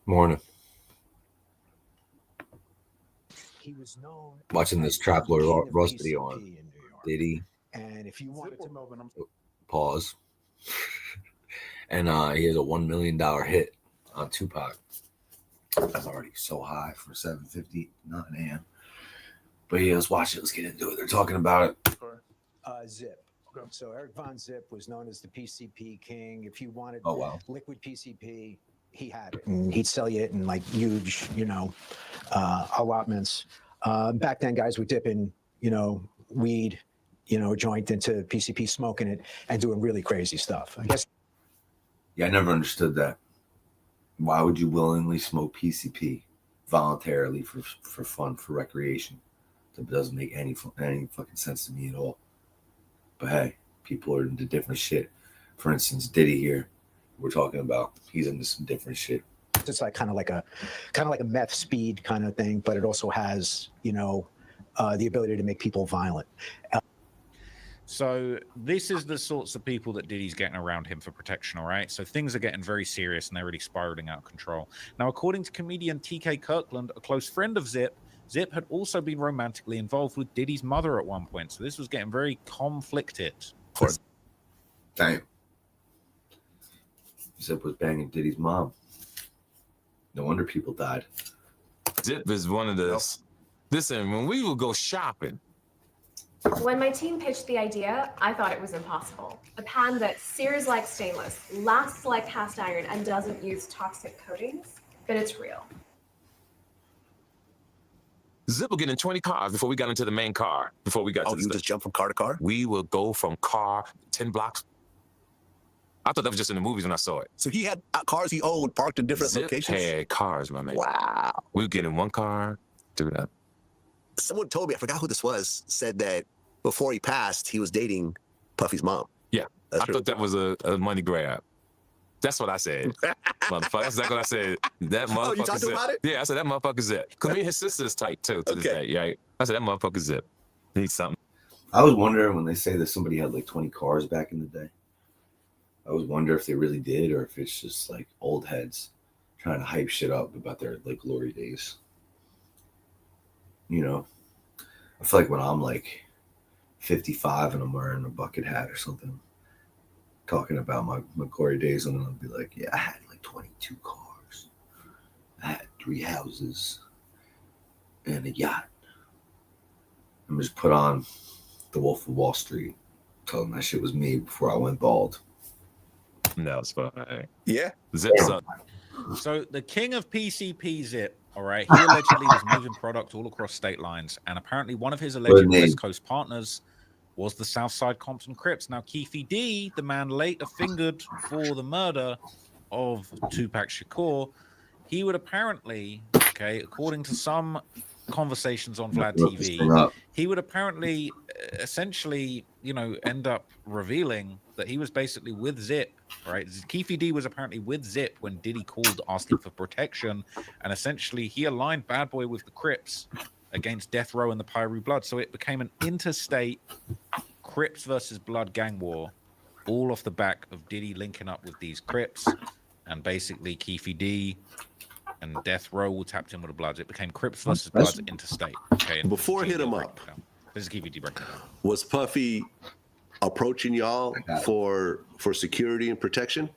Morning. He was known Watching this Trap Lord Ross video on Diddy. And if you wanted to pause. And he has a $1 million hit on Tupac. That's already so high for 7:59 a.m. But yeah, let's watch it. Let's get into it. They're talking about it. Zip. So Eric Von Zip was known as the PCP king. If you wanted liquid PCP, he had it. And he'd sell you it in like huge, allotments. Back then, guys were dipping, weed, joint into PCP, smoking it, and doing really crazy stuff. I guess. Yeah, I never understood that. Why would you willingly smoke PCP voluntarily for fun, for recreation? That doesn't make any fucking sense to me at all. But hey, people are into different shit. For instance, Diddy here, we're talking about, he's into some different shit. It's like kind of like a meth speed kind of thing, but it also has, the ability to make people violent. So this is the sorts of people that Diddy's getting around him for protection, all right? So things are getting very serious and they're really spiraling out of control. Now, according to comedian TK Kirkland, a close friend of Zip, Zip had also been romantically involved with Diddy's mother at one point. So this was getting very conflicted. Damn. Zip was banging Diddy's mom. No wonder people died. Zip is one of those. Listen, when we would go shopping. When my team pitched the idea, I thought it was impossible. A pan that sears like stainless, lasts like cast iron, and doesn't use toxic coatings, but it's real. Zip will get in 20 cars before we got into the main car. Before we got to you just jump from car to car? We will go from car 10 blocks. I thought that was just in the movies when I saw it. So he had cars he owned parked in different Zip locations? had cars, my man. Wow. We would get in one car, do that. Someone told me, I forgot who this was, said that before he passed, he was dating Puffy's mom. Yeah. I thought that was a money grab. That's what I said. Motherfucker. That's exactly what I said. That motherfucker. Oh, you talked about it? Yeah, I said that motherfucker Zip. Because me and his sister is tight too to this day, right? I said that motherfucker Zip. Needs something. I was wondering when they say that somebody had like 20 cars back in the day. I was wondering if they really did or if it's just like old heads trying to hype shit up about their like glory days. I feel like when I'm like 55 and I'm wearing a bucket hat or something, talking about my glory days, and I'll be like, yeah, I had like 22 cars. I had 3 houses and a yacht. I'm just put on the Wolf of Wall Street, tell them that shit was me before I went bald. No, it's fine. Yeah. Zip's up. So the king of PCP, Zip, all right, he allegedly was moving product all across state lines, and apparently one of his alleged West Coast partners was the Southside Compton Crips. Now, Keefe D, the man later fingered for the murder of Tupac Shakur, he would apparently, according to some conversations on Vlad TV, he would apparently essentially, end up revealing that he was basically with Zip, right? Keefe D was apparently with Zip when Diddy called asking for protection, and essentially he aligned Bad Boy with the Crips against Death Row and the Pyru Blood. So it became an interstate Crips versus Blood gang war, all off the back of Diddy linking up with these Crips, and basically Keefe D and Death Row tapped in with the Bloods. It became Crips versus Bloods interstate. Okay. Before hit him up, this is Keefe D breaking down. Was Puffy approaching y'all for security and protection?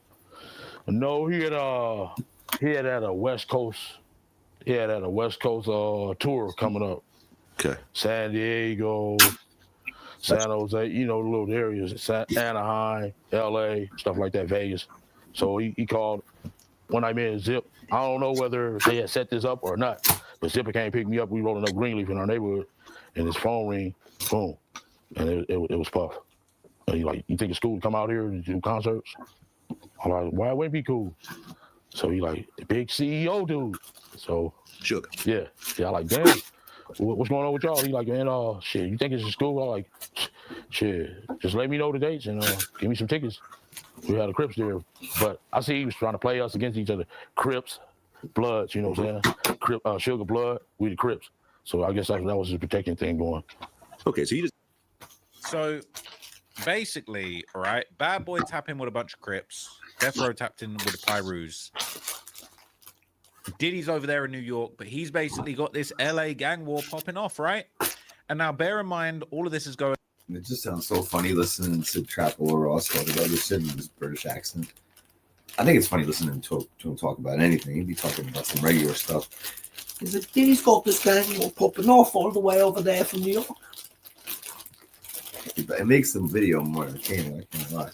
No, he had a West Coast. He had a West Coast tour coming up. Okay. San Diego, San Jose, the little areas, Anaheim, LA, stuff like that, Vegas. So he called when I met Zip. I don't know whether they had set this up or not, but Zipper came pick me up. We rolling up Greenleaf in our neighborhood, and his phone ring, boom, and it was Puff. And he like, you think it's cool to come out here and do concerts? I'm like, why wouldn't it be cool? So he like, the big CEO dude. So Sugar. Yeah. I like, damn, what's going on with y'all? He like, man, shit, you think it's a school? I like, shit, just let me know the dates and give me some tickets. We had the Crips there, but I see he was trying to play us against each other. Crips, Bloods, you know what I'm saying? Sugar, Blood, we the Crips. So I guess that was his protecting thing going. Okay, so So basically, all right, Bad Boy tapped in with a bunch of Crips. Death Row tapped in with the Pyrus. Diddy's over there in New York, but he's basically got this LA gang war popping off, right? And now bear in mind, all of this is going. It just sounds so funny listening to Trap or Ross talk about this shit in his British accent. I think it's funny listening to him talk about anything. He'd be talking about some regular stuff. He's like, Diddy's got this gang war popping off all the way over there from New York. It makes the video more entertaining, I can't lie.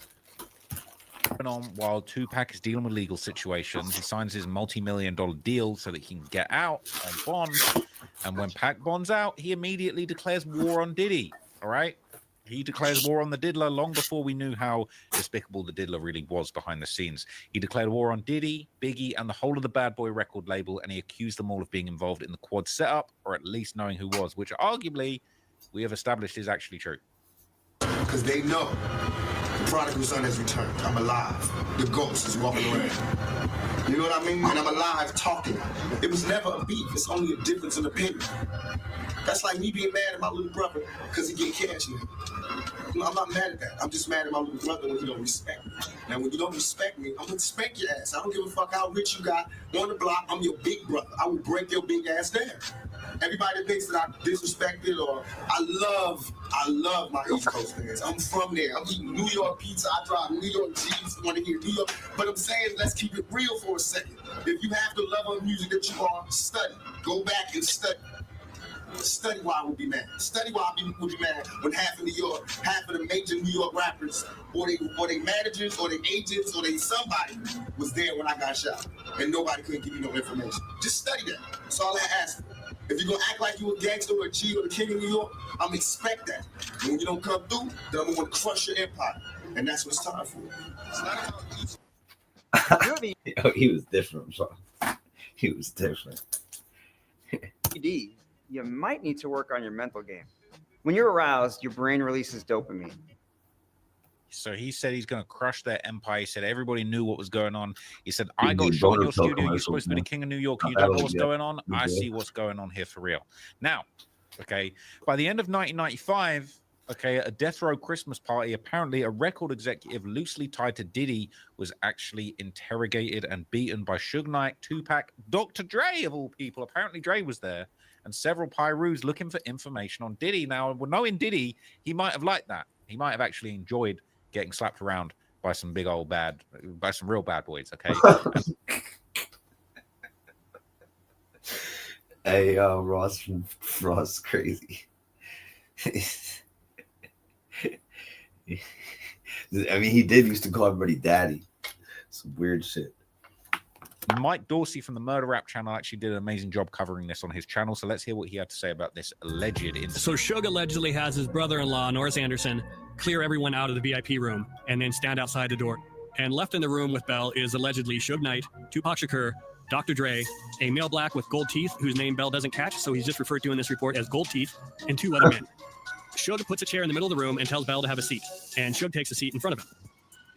On while Tupac is dealing with legal situations, he signs his multi-million-dollar deal so that he can get out on bond. And when Pac bonds out, he immediately declares war on Diddy. All right, he declares war on the Diddler long before we knew how despicable the Diddler really was behind the scenes. He declared war on Diddy, Biggie, and the whole of the Bad Boy record label, and he accused them all of being involved in the Quad setup, or at least knowing who was, which arguably we have established is actually true. Because they know the prodigal son has returned. I'm alive. The ghost is walking around. You know what I mean? And I'm alive talking. It was never a beef. It's only a difference in opinion. That's like me being mad at my little brother because he get cash now. You know, I'm not mad at that. I'm just mad at my little brother when he don't respect me. Now, when you don't respect me, I'm going to spank your ass. I don't give a fuck how rich you got on the block. I'm your big brother. I will break your big ass down. Everybody thinks that I disrespected or I love my East Coast fans. I'm from there. I'm eating New York pizza. I drive New York Jeeps. Want to hear New York. But I'm saying, let's keep it real for a second. If you have the level of music that you are, study. Go back and study. Study why I would be mad. Study why I would be mad when half of the major New York rappers, or they managers, or they agents, or they somebody was there when I got shot, and nobody couldn't give me no information. Just study that. That's all I ask. If you're gonna act like you a gangster or a G or the king of New York, I'm expect that. And when you don't come through, then I'm gonna crush your empire, and that's what it's time for. It's not about Yo, he was different, bro. He was different. You might need to work on your mental game. When you're aroused, your brain releases dopamine. So he said he's going to crush their empire. He said everybody knew what was going on. He said, I got shot in your studio. You're supposed to be the king of New York. You don't know what's going on. I see what's going on here for real. Now, okay, by the end of 1995, okay, at a Death Row Christmas party, apparently a record executive loosely tied to Diddy was actually interrogated and beaten by Suge Knight, Tupac, Dr. Dre, of all people. Apparently Dre was there, and several Pyrus looking for information on Diddy. Now, knowing Diddy, he might have liked that. He might have actually enjoyed getting slapped around by some real bad boys, okay? Hey, Ross crazy. I mean, he did used to call everybody daddy. Some weird shit. Mike Dorsey from the Murder Rap channel actually did an amazing job covering this on his channel. So let's hear what he had to say about this alleged incident. So Suge allegedly has his brother-in-law, Norris Anderson, clear everyone out of the VIP room and then stand outside the door. And left in the room with Bell is allegedly Suge Knight, Tupac Shakur, Dr. Dre, a male black with gold teeth whose name Bell doesn't catch, so he's just referred to in this report as Gold Teeth, and two other men. Suge puts a chair in the middle of the room and tells Bell to have a seat, and Suge takes a seat in front of him.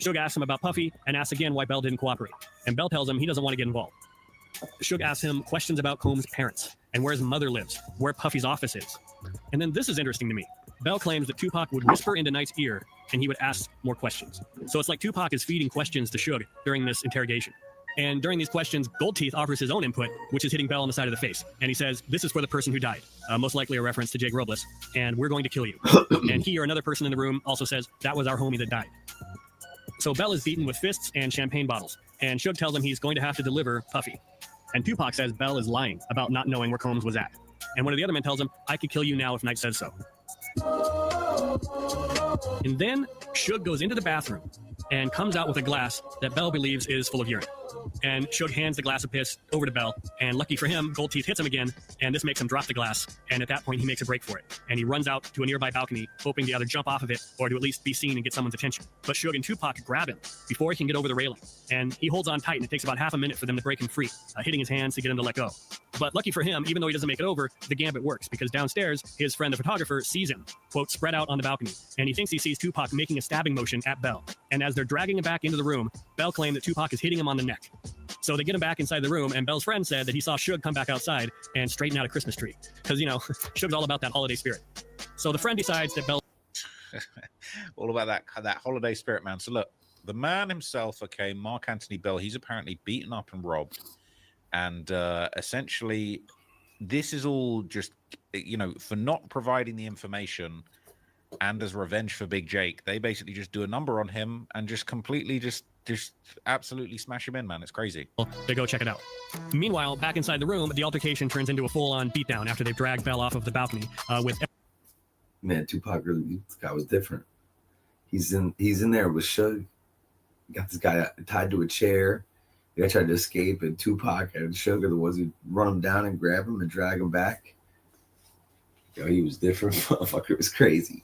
Suge asks him about Puffy and asks again why Bell didn't cooperate, and Bell tells him he doesn't want to get involved. Suge asks him questions about Combs' parents and where his mother lives, where Puffy's office is. And then this is interesting to me. Bell claims that Tupac would whisper into Knight's ear and he would ask more questions. So it's like Tupac is feeding questions to Suge during this interrogation. And during these questions, Gold Teeth offers his own input, which is hitting Bell on the side of the face. And he says, this is for the person who died, most likely a reference to Jake Robles, and we're going to kill you. And he or another person in the room also says, that was our homie that died. So Bell is beaten with fists and champagne bottles, and Suge tells him he's going to have to deliver Puffy. And Tupac says Bell is lying about not knowing where Combs was at. And one of the other men tells him, I could kill you now if Knight says so. And then Suge goes into the bathroom and comes out with a glass that Bell believes is full of urine. And Suge hands the glass of piss over to Bell, and lucky for him, Gold Teeth hits him again, and this makes him drop the glass, and at that point he makes a break for it. And he runs out to a nearby balcony, hoping to either jump off of it or to at least be seen and get someone's attention. But Suge and Tupac grab him before he can get over the railing, and he holds on tight, and it takes about half a minute for them to break him free, hitting his hands to get him to let go. But lucky for him, even though he doesn't make it over, the gambit works, because downstairs, his friend the photographer sees him, quote, spread out on the balcony, and he thinks he sees Tupac making a stabbing motion at Bell. And as they're dragging him back into the room, Bell claimed that Tupac is hitting him on the neck. So they get him back inside the room, and Bell's friend said that he saw Suge come back outside and straighten out a Christmas tree. Because, you know, Suge's all about that holiday spirit. So the friend decides that Bell... all about that holiday spirit, man. So look, the man himself, okay, Mark Anthony Bell, he's apparently beaten up and robbed. And essentially, this is all just, you know, for not providing the information and as revenge for Big Jake, they basically just do a number on him and just completely just absolutely smash him in, man. It's crazy. They go check it out. Meanwhile, back inside the room, the altercation turns into a full-on beatdown after they've dragged Bell off of the balcony with... Man, Tupac really, this guy was different. He's in there with Suge. Got this guy tied to a chair. The guy tried to escape, and Tupac and Suge are the ones who run him down and grab him and drag him back. Yo, he was different. Motherfucker, it was crazy.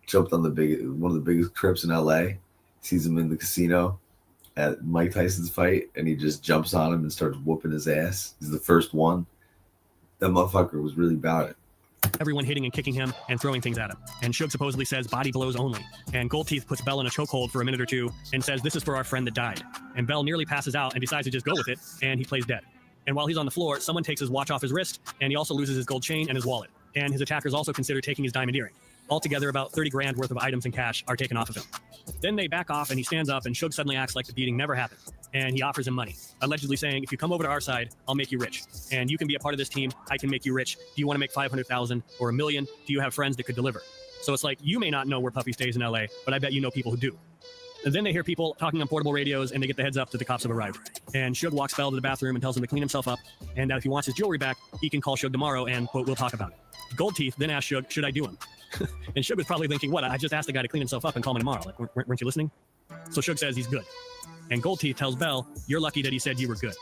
Jumped on one of the biggest Crips in LA. Sees him in the casino at Mike Tyson's fight, and he just jumps on him and starts whooping his ass. He's the first one. That motherfucker was really about it. Everyone hitting and kicking him and throwing things at him. And Suge supposedly says body blows only. And Gold Teeth puts Bell in a chokehold for a minute or two and says this is for our friend that died. And Bell nearly passes out and decides to just go with it, and he plays dead. And while he's on the floor, someone takes his watch off his wrist, and he also loses his gold chain and his wallet. And his attackers also consider taking his diamond earring. Altogether, about 30 grand worth of items and cash are taken off of him. Then they back off and he stands up, and Suge suddenly acts like the beating never happened. And he offers him money, allegedly saying, if you come over to our side, I'll make you rich. And you can be a part of this team. I can make you rich. Do you want to make 500,000 or $1 million? Do you have friends that could deliver? So it's like, you may not know where Puffy stays in LA, but I bet you know people who do. And then they hear people talking on portable radios, and they get the heads up that the cops have arrived. And Suge walks Bell to the bathroom and tells him to clean himself up, and that if he wants his jewelry back, he can call Suge tomorrow and, quote, we'll talk about it. Gold Teeth then asks Suge, should I do him? And Suge was probably thinking, what, I just asked the guy to clean himself up and call me tomorrow. Like, weren't you listening? So Suge says he's good. And Gold Teeth tells Bell, you're lucky that he said you were good.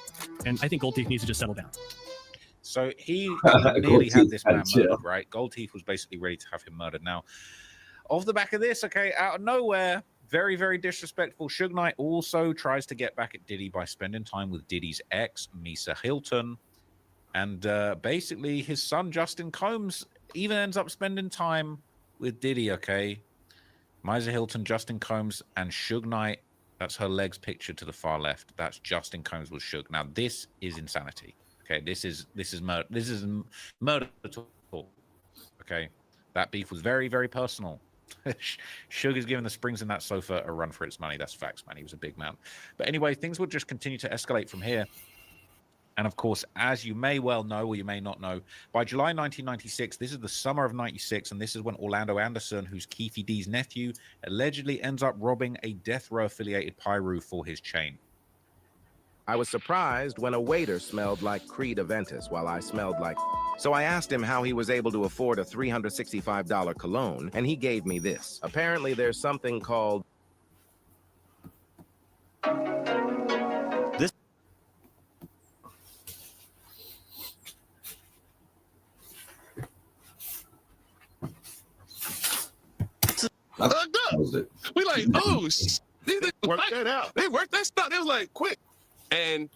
And I think Gold Teeth needs to just settle down. So he nearly had this man murdered, right? Gold Teeth was basically ready to have him murdered. Now, off the back of this, okay, out of nowhere, very, very disrespectful, Suge Knight also tries to get back at Diddy by spending time with Diddy's ex, Misa Hilton. And basically, his son, Justin Combs, even ends up spending time with Diddy, okay? Misa Hilton, Justin Combs, and Suge Knight. That's her legs pictured to the far left. That's Justin Combs with Suge. Now, this is insanity. Okay, this is murder. This is murder at all. Okay, that beef was very, very personal. Suge is giving the springs in that sofa a run for its money. That's facts, man. He was a big man. But anyway, things would just continue to escalate from here. And of course, as you may well know, or you may not know, by July 1996, this is the summer of 96, and this is when Orlando Anderson, who's Keefe D's nephew, allegedly ends up robbing a Death Row affiliated Pyru for his chain. I was surprised when a waiter smelled like Creed Aventus while I smelled like... So I asked him how he was able to afford a $365 cologne, and he gave me this. Apparently, there's something called... We like, oh, they worked that out. They worked that stuff. It was like quick, and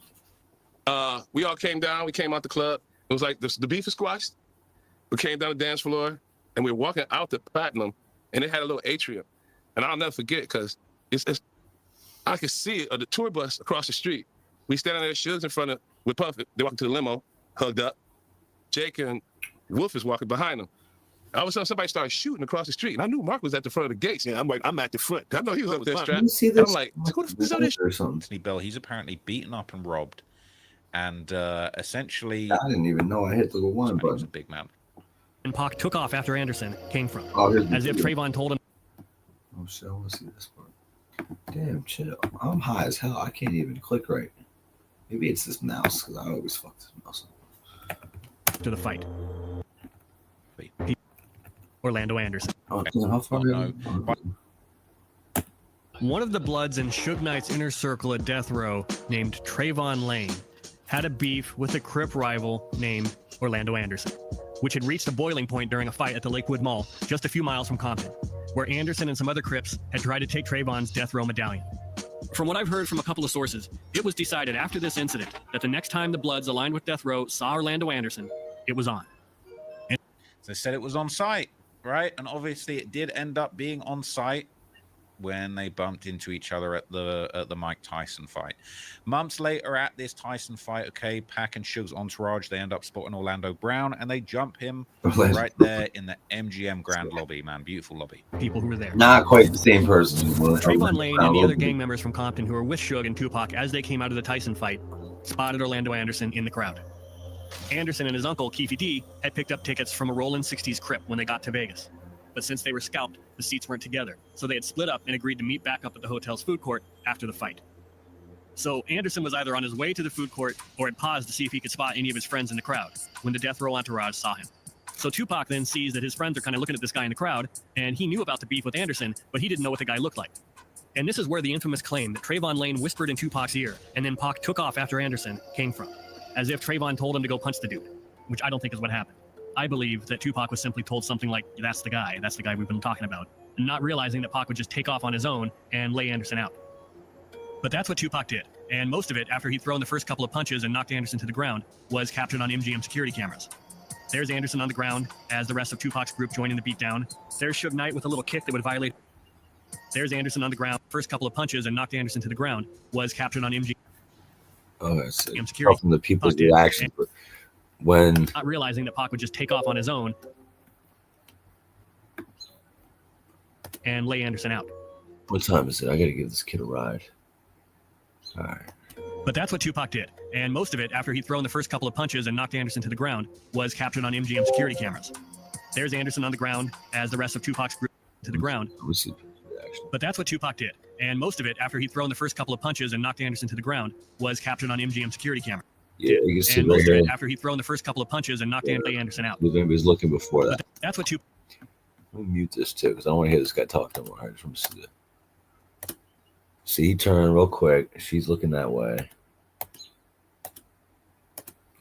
we all came down. We came out the club. It was like the beef is squashed. We came down the dance floor, and we were walking out the Platinum, and it had a little atrium, and I'll never forget because it's I could see it, the tour bus across the street. We standing there, Suge's in front of with Puff. They walking to the limo, hugged up. Jake and Wolf is walking behind them. All of a sudden, somebody started shooting across the street, and I knew Mark was at the front of the gates. Yeah, I'm like, I'm at the front. I know he was up there strapped. I'm like, who the fuck is this? Anthony Bell, he's apparently beaten up and robbed, and essentially, I didn't even know I hit the one button. He was a big man. And Pac took off after Anderson came from, as if Trayvon told him. Oh shit! I want to see this part. Damn, chill. I'm high as hell. I can't even click right. Maybe it's this mouse because I always fuck this mouse up. To the fight. Orlando Anderson. Oh, how far One of the Bloods in Suge Knight's inner circle at Death Row, named Trayvon Lane, had a beef with a Crip rival named Orlando Anderson, which had reached a boiling point during a fight at the Lakewood Mall, just a few miles from Compton, where Anderson and some other Crips had tried to take Trayvon's Death Row medallion. From what I've heard from a couple of sources, it was decided after this incident that the next time the Bloods aligned with Death Row saw Orlando Anderson, it was on. They said it was on site, right? And obviously it did end up being on site when they bumped into each other at the Mike Tyson fight. Months later at this Tyson fight, okay, Pac and Suge's entourage, they end up spotting Orlando Brown, and they jump him right there in the MGM Grand Lobby, man. Beautiful lobby. People who were there. Not quite the same person. Trayvon Lane and the other gang members from Compton who were with Suge and Tupac as they came out of the Tyson fight spotted Orlando Anderson in the crowd. Anderson and his uncle, Keefe D, had picked up tickets from a Rollin' 60s Crip when they got to Vegas. But since they were scalped, the seats weren't together, so they had split up and agreed to meet back up at the hotel's food court after the fight. So Anderson was either on his way to the food court or had paused to see if he could spot any of his friends in the crowd when the death row entourage saw him. So Tupac then sees that his friends are kind of looking at this guy in the crowd, and he knew about the beef with Anderson, but he didn't know what the guy looked like. And this is where the infamous claim that Trayvon Lane whispered in Tupac's ear, and then Pac took off after Anderson, came from. As if Trayvon told him to go punch the dude, which I don't think is what happened. I believe that Tupac was simply told something like, that's the guy we've been talking about, and not realizing that Pac would just take off on his own and lay Anderson out. But that's what Tupac did, and most of it, after he'd thrown the first couple of punches and knocked Anderson to the ground, was captured on MGM security cameras. There's Anderson on the ground as the rest of Tupac's group join in the beatdown. There's Suge Knight with a little kick that would violate. There's Anderson on the ground. First couple of punches and knocked Anderson to the ground was captured on MGM. Oh, I see. From the people's reaction when not realizing that Pac would just take off on his own and lay Anderson out. What time is it? I gotta give this kid a ride. All right. But that's what Tupac did, and most of it, after he'd thrown the first couple of punches and knocked Anderson to the ground, was captured on MGM security cameras. There's Anderson on the ground as the rest of Tupac's group to the ground. But that's what Tupac did, and most of it, after he'd thrown the first couple of punches and knocked Anderson to the ground, was captured on MGM security camera. Yeah, you can see and right most of here. it, after he'd thrown the first couple of punches and knocked Anderson out. He was looking before that. But that's what Tupac. Let me mute this too, because I don't want to hear this guy talk no more. I just want to see it. See, he turned real quick. She's looking that way.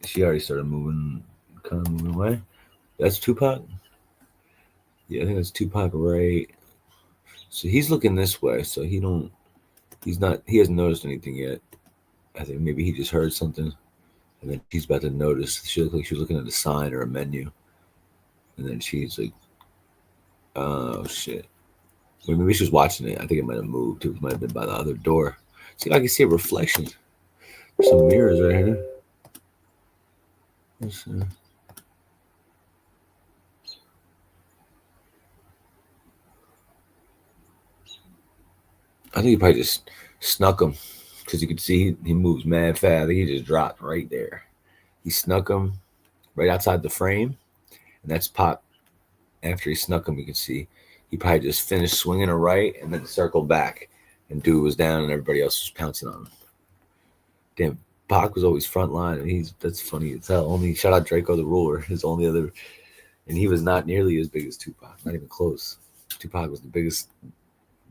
She already started moving, kind of moving away. That's Tupac? Yeah, I think that's Tupac, right? So he's looking this way, so he hasn't noticed anything yet. I think maybe he just heard something, and then she's about to notice. She looked like she was looking at a sign or a menu, and then she's like, oh, shit. Well, maybe she was watching it. I think it might have moved. It might have been by the other door. See, I can see a reflection. There's some mirrors right here. Let's see. I think he probably just snuck him because you could see he moves mad fast. I think he just dropped right there. He snuck him right outside the frame, and that's Pac. After he snuck him, you can see he probably just finished swinging a right and then circled back, and dude was down and everybody else was pouncing on him. Damn, Pac was always front line, and that's funny as hell. Only shout out Draco the Ruler, his only other, and he was not nearly as big as Tupac, not even close. Tupac was the biggest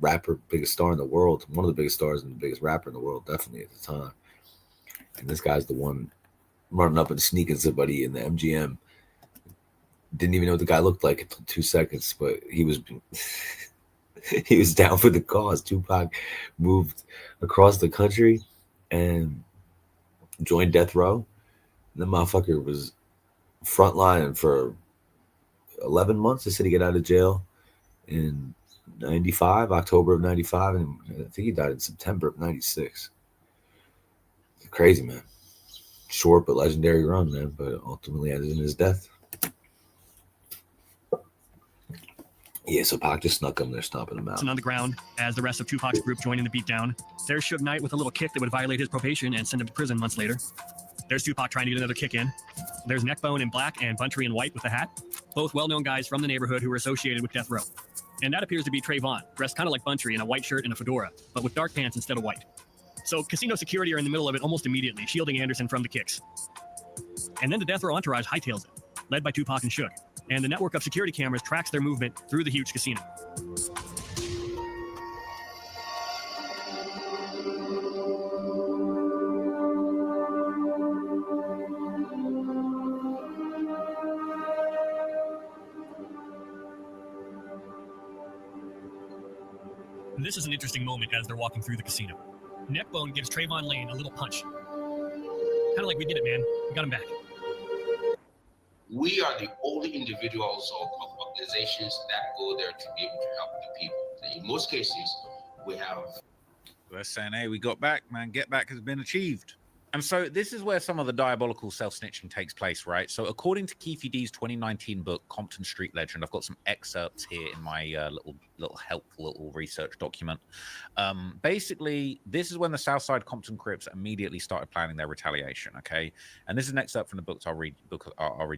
rapper, biggest star in the world, one of the biggest stars and the biggest rapper in the world, definitely at the time. And this guy's the one running up and sneaking somebody in the MGM. Didn't even know what the guy looked like until 2 seconds, but he was he was down for the cause. Tupac moved across the country and joined death row. And the motherfucker was frontline for 11 months. They said he got out of jail in 95, October of 95, and I think he died in September of 96. Crazy, man. Short but legendary run, man, but ultimately ended in his death. Yeah, so Pac just snuck him. They're stomping him out. On the ground as the rest of Tupac's group joined in the beatdown. There's Suge Knight with a little kick that would violate his probation and send him to prison months later. There's Tupac trying to get another kick in. There's Neckbone in black and Buntry in white with a hat. Both well-known guys from the neighborhood who were associated with death row. And that appears to be Trayvon, dressed kind of like Buntry in a white shirt and a fedora, but with dark pants instead of white. So casino security are in the middle of it almost immediately, shielding Anderson from the kicks. And then the death row entourage hightails it, led by Tupac and Suge. And the network of security cameras tracks their movement through the huge casino. This is an interesting moment as they're walking through the casino. Neckbone gives Trayvon Lane a little punch. Kind of like, we did it, man. We got him back. We are the only individuals or organizations that go there to be able to help the people. And in most cases, we have. They're saying, hey, we got back, man. Get back has been achieved. And so this is where some of the diabolical self-snitching takes place, right? So according to Keefe D's 2019 book, Compton Street Legend, I've got some excerpts here in my little helpful little research document. Basically, this is when the Southside Compton Crips immediately started planning their retaliation. Okay, and this is next up from the books I'll read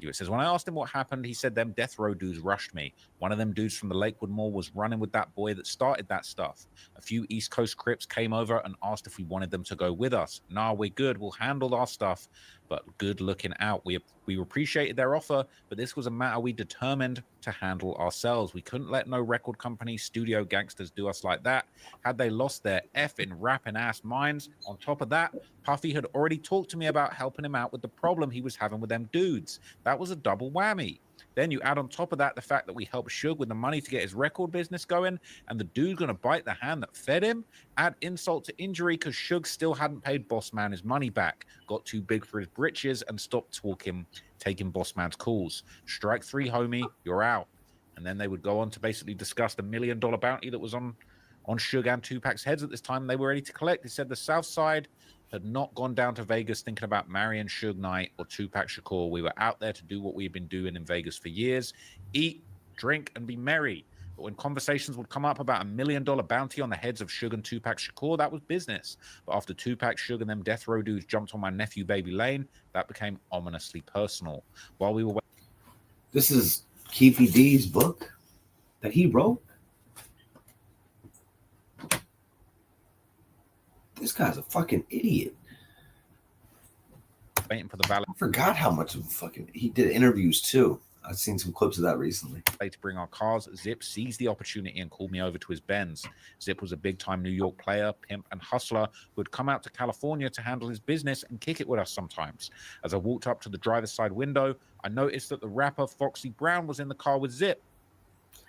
you. It says, when I asked him what happened, he said them death row dudes rushed me. One of them dudes from the Lakewood Mall was running with that boy that started that stuff. A few East Coast Crips came over and asked if we wanted them to go with us. Nah, we're good. We'll handle our stuff, but good looking out. We appreciated their offer, but this was a matter we determined to handle ourselves. We couldn't let no record company, studio gangsters do us like that. Had they lost their effing rapping ass minds? On top of that, Puffy had already talked to me about helping him out with the problem he was having with them dudes. That was a double whammy. Then you add on top of that the fact that we helped Suge with the money to get his record business going, and the dude's gonna bite the hand that fed him. Add insult to injury because Suge still hadn't paid Boss Man his money back, got too big for his britches, and stopped taking Boss Man's calls. Strike three, homie, you're out. And then they would go on to basically discuss the $1 million bounty that was on Suge and Tupac's heads at this time. They were ready to collect. They said the South Side had not gone down to Vegas thinking about marrying Suge Knight or Tupac Shakur. We were out there to do what we've been doing in Vegas for years: eat, drink, and be merry. But when conversations would come up about $1 million bounty on the heads of Suge and Tupac Shakur, that was business. But after Tupac, Suge, and them death row dudes jumped on my nephew Baby Lane, that became ominously personal. While we were This is Keefe D's book that he wrote. This guy's a fucking idiot. waiting for the valet. I forgot how much of a fucking he did interviews too. I've seen some clips of that recently. To bring our cars, Zip seized the opportunity and called me over to his Benz. Zip was a big-time New York player, pimp, and hustler who had come out to California to handle his business and kick it with us sometimes. As I walked up to the driver's side window, I noticed that the rapper Foxy Brown was in the car with Zip.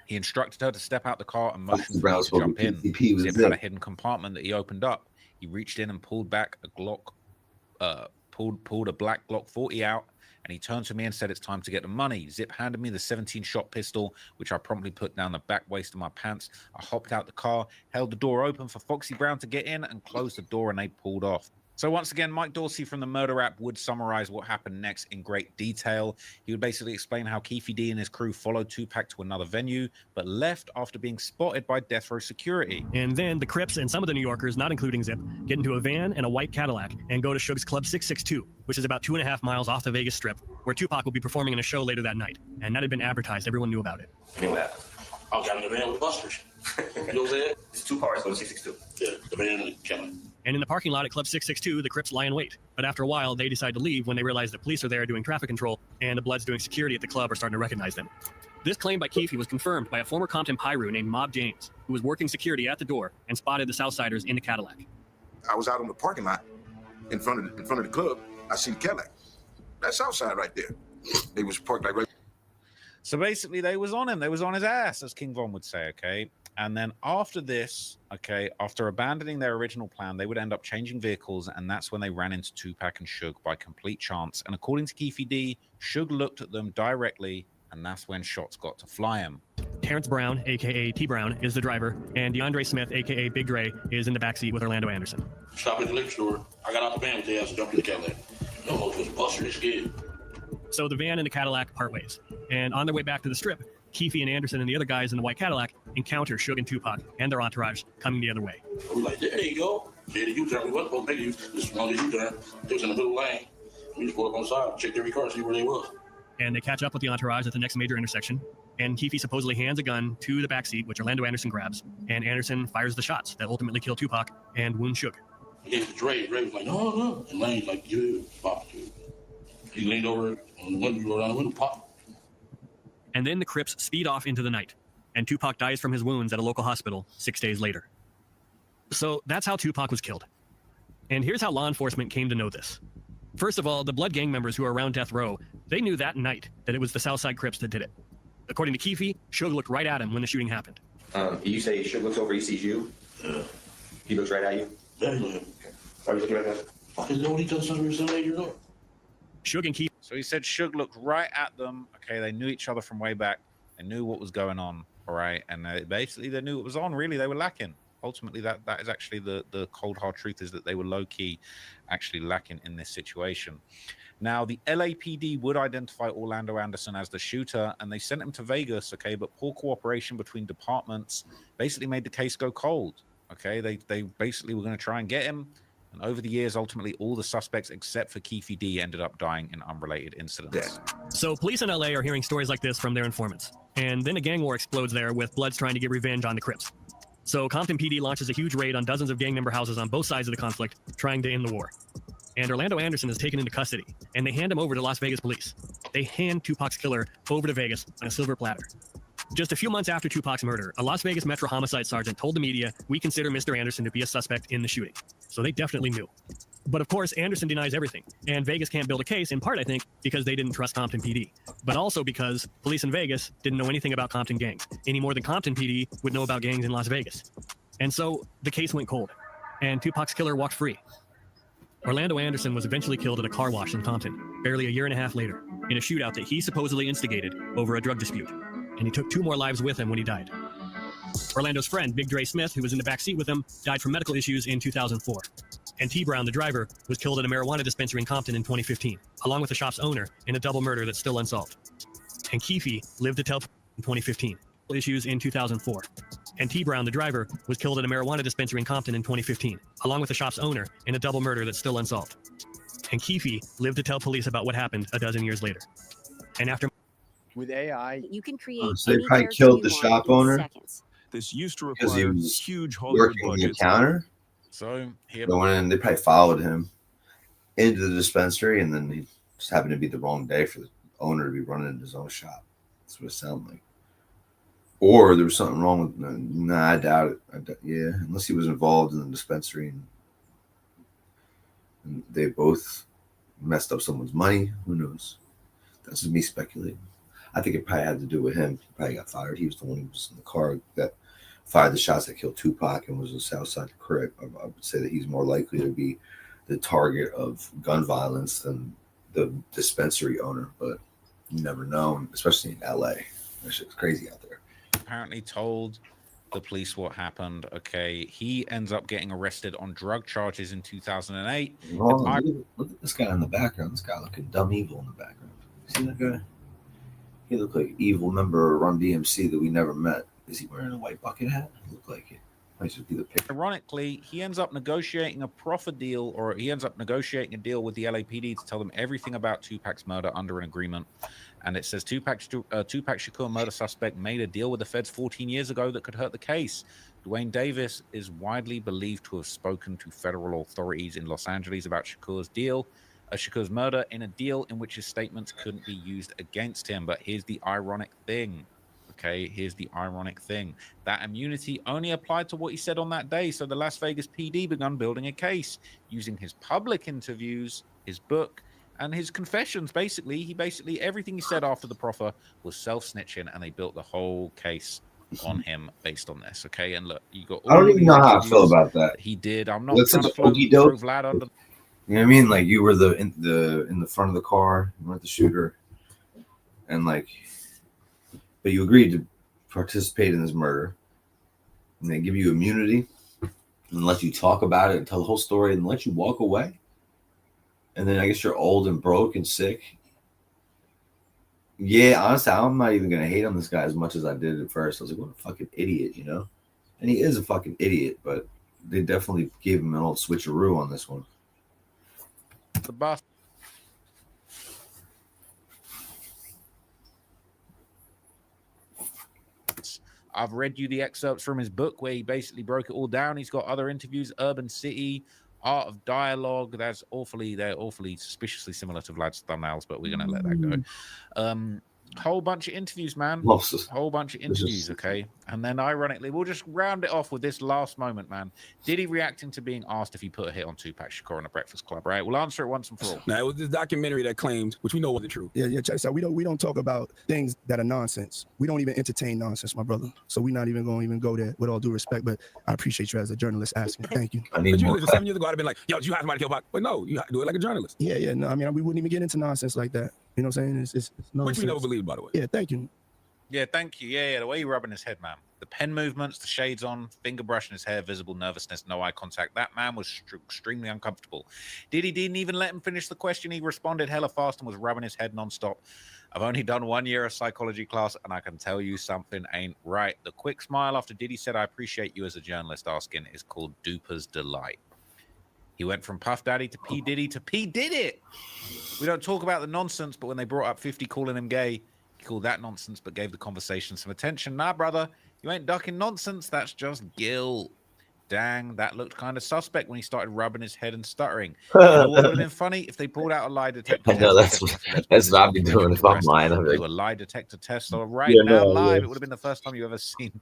He instructed her to step out the car and motioned for me to jump in. Zip had a hidden compartment that he opened up. He reached in and pulled back a Glock, pulled a black Glock 40 out, and he turned to me and said, "It's time to get the money." Zip handed me the 17-shot pistol, which I promptly put down the back waist of my pants. I hopped out the car, held the door open for Foxy Brown to get in, and closed the door, and they pulled off. So once again, Mike Dorsey from the Murder Rap would summarize what happened next in great detail. He would basically explain how Keefe D and his crew followed Tupac to another venue, but left after being spotted by death row security. And then the Crips and some of the New Yorkers, not including Zip, get into a van and a white Cadillac and go to Suge's Club 662, which is about 2.5 miles off the Vegas Strip, where Tupac will be performing in a show later that night. And that had been advertised. Everyone knew about it. I got in the van with the busters. You know what I'm saying? It's 2 cars on 662. Yeah, the van and the Cadillac. And in the parking lot at Club 662, the Crips lie in wait. But after a while, they decide to leave when they realize the police are there doing traffic control, and the Bloods doing security at the club are starting to recognize them. This claim by Keefe was confirmed by a former Compton Pyru named Mob James, who was working security at the door and spotted the Southsiders in the Cadillac. I was out on the parking lot in front of the club. I see the Cadillac. That's Southside right there. They was parked like right. So basically, they was on him. They was on his ass, as King Von would say, okay? And then after this, okay, after abandoning their original plan, they would end up changing vehicles, and that's when they ran into Tupac and Suge by complete chance. And according to Keefe D, Suge looked at them directly, and that's when shots got to fly him. Terrence Brown, a.k.a. T. Brown, is the driver, and DeAndre Smith, a.k.a. Big Dre, is in the backseat with Orlando Anderson. Stopped at the liquor store. I got out the van with the ass and jumped in the Cadillac. No know if it was buster or scared. So the van and the Cadillac part ways. And on their way back to the Strip, Keefe and Anderson and the other guys in the white Cadillac encounter Suge and Tupac and their entourage coming the other way. We like, there you go. Yeah, the U-turn. We wasn't supposed to make it. This one of the U-turn. It was in the middle lane. We just pulled up on the side, checked every car, see where they was. And they catch up with the entourage at the next major intersection. And Keefe supposedly hands a gun to the backseat, which Orlando Anderson grabs. And Anderson fires the shots that ultimately kill Tupac and wound Suge. He gave it to Dre. Dre was like, no. And Lane's like, yeah, pop. He leaned over on the window, rolled down the window, pop. And then the Crips speed off into the night, and Tupac dies from his wounds at a local hospital 6 days later. So that's how Tupac was killed. And here's how law enforcement came to know this. First of all, the Blood gang members who are around death row, they knew that night that it was the Southside Crips that did it. According to Keefe, Suge looked right at him when the shooting happened. You say Suge looks over, he sees you? Yeah. He looks right at you? Yeah, he looked. Why are you looking right at him? Because nobody does something 7 years old. Suge and Keefe. So he said Suge looked right at them. Okay, they knew each other from way back. They knew what was going on, all right? And basically, they knew what was on. Really, they were lacking. ultimately that is actually the cold hard truth, is that they were low-key actually lacking in this situation. Now, the LAPD would identify Orlando Anderson as the shooter, and they sent him to Vegas, okay, but poor cooperation between departments basically made the case go cold, okay? They basically were going to try and get him, and over the years, ultimately, all the suspects except for Keefe D ended up dying in unrelated incidents. So police in LA are hearing stories like this from their informants, and then a gang war explodes there with Bloods trying to get revenge on the Crips. So Compton PD launches a huge raid on dozens of gang member houses on both sides of the conflict, trying to end the war. And Orlando Anderson is taken into custody, and they hand him over to Las Vegas police. They hand Tupac's killer over to Vegas on a silver platter. Just a few months after Tupac's murder, a Las Vegas Metro homicide sergeant told the media, "We consider Mr. Anderson to be a suspect in the shooting." So they definitely knew. But of course, Anderson denies everything, and Vegas can't build a case, in part, I think, because they didn't trust Compton PD, but also because police in Vegas didn't know anything about Compton gangs, any more than Compton PD would know about gangs in Las Vegas. And so the case went cold, and Tupac's killer walked free. Orlando Anderson was eventually killed at a car wash in Compton, barely a year and a half later, in a shootout that he supposedly instigated over a drug dispute, and he took 2 more lives with him when he died. Orlando's friend, Big Dre Smith, who was in the back seat with him, died from medical issues in 2004. And T. Brown, the driver, was killed at a marijuana dispensary in Compton in 2015, along with the shop's owner, in a double murder that's still unsolved. And Keefe lived to tell in 2015. Issues in 2004. And T. Brown, the driver, was killed at a marijuana dispensary in Compton in 2015, along with the shop's owner, in a double murder that's still unsolved. And Keefe lived to tell police about what happened a dozen years later. And after... With AI, you can create. So they probably killed the shop owner This used to because he require was huge Hollywood working the budgets. counter. So they went in, they probably followed him into the dispensary, and then he just happened to be the wrong day for the owner to be running in his own shop. That's what it sounded like. Or there was something wrong with. Nah, I doubt it. Yeah, unless he was involved in the dispensary and they both messed up someone's money. Who knows? That's just me speculating. I think it probably had to do with him. He probably got fired. He was the one who was in the car that fired the shots that killed Tupac and was a Southside Crip. I would say that he's more likely to be the target of gun violence than the dispensary owner, but you never know, especially in LA. That shit's crazy out there. Apparently told the police what happened. Okay, he ends up getting arrested on drug charges in 2008. Oh, look at this guy in the background. This guy looking dumb evil in the background. See that guy? He looked like an evil member of Run DMC that we never met. Is he wearing a white bucket hat? It looked like it. Might just be the picture. Ironically, he ends up negotiating a proffer deal, or he ends up negotiating a deal with the LAPD to tell them everything about Tupac's murder under an agreement. And it says Tupac Shakur, murder suspect, made a deal with the feds 14 years ago that could hurt the case. Dwayne Davis is widely believed to have spoken to federal authorities in Los Angeles about Shakur's murder in a deal in which his statements couldn't be used against him. But here's the ironic thing. Okay, here's the ironic thing. That immunity only applied to what he said on that day. So the Las Vegas PD began building a case using his public interviews, his book, and his confessions. Basically, everything he said after the proffer was self-snitching, and they built the whole case on him based on this. Okay, and look, you got. I don't even know how I feel about that. He did. I'm not That's trying to such a throw Vlad under. You know what I mean? Like you were in the front of the car, you weren't the shooter, and like, but you agreed to participate in this murder, and they give you immunity and let you talk about it and tell the whole story and let you walk away. And then I guess you're old and broke and sick. Yeah, honestly, I'm not even gonna hate on this guy as much as I did at first. I was like, what a fucking idiot, you know? And he is a fucking idiot, but they definitely gave him an old switcheroo on this one. The boss. I've read you the excerpts from his book where he basically broke it all down. He's got other interviews, Urban City, Art of Dialogue. They're awfully suspiciously similar to Vlad's thumbnails, but we're gonna let that go. Whole bunch of interviews, man. Whole bunch of interviews, okay? And then ironically, we'll just round it off with this last moment, man. Did he reacting to being asked if he put a hit on Tupac Shakur in a Breakfast Club, right? We'll answer it once and for all. Now, it was this documentary that claimed, which we know wasn't true. Yeah, check this out. We don't talk about things that are nonsense. We don't even entertain nonsense, my brother. So we're not even going to go there, with all due respect, but I appreciate you as a journalist asking. Thank you. I need more. 7 years ago, I'd have been like, yo, did you have somebody kill Pac? But no, you have to do it like a journalist. Yeah, no, I mean, we wouldn't even get into nonsense like that. You know what I'm saying? It's nonsense. Which we never believed, by the way. Yeah, thank you. Yeah, thank you. Yeah, the way you're rubbing his head, man. The pen movements, the shades on, finger brushing his hair, visible nervousness, no eye contact. That man was extremely uncomfortable. Diddy didn't even let him finish the question. He responded hella fast and was rubbing his head nonstop. I've only done 1 year of psychology class, and I can tell you something ain't right. The quick smile after Diddy said, I appreciate you as a journalist asking, is called Duper's Delight. He went from Puff Daddy to P. Diddy to P. Did it. We don't talk about the nonsense, but when they brought up 50 calling him gay, he called that nonsense, but gave the conversation some attention. Nah, brother, you ain't ducking nonsense. That's just guilt. Dang, that looked kind of suspect when he started rubbing his head and stuttering. You know what would have been funny if they pulled out a lie detector I know test. that's what I'd be doing if I'm lying. I'm Do like, a lie detector test or right now live. It would have been the first time you ever seen.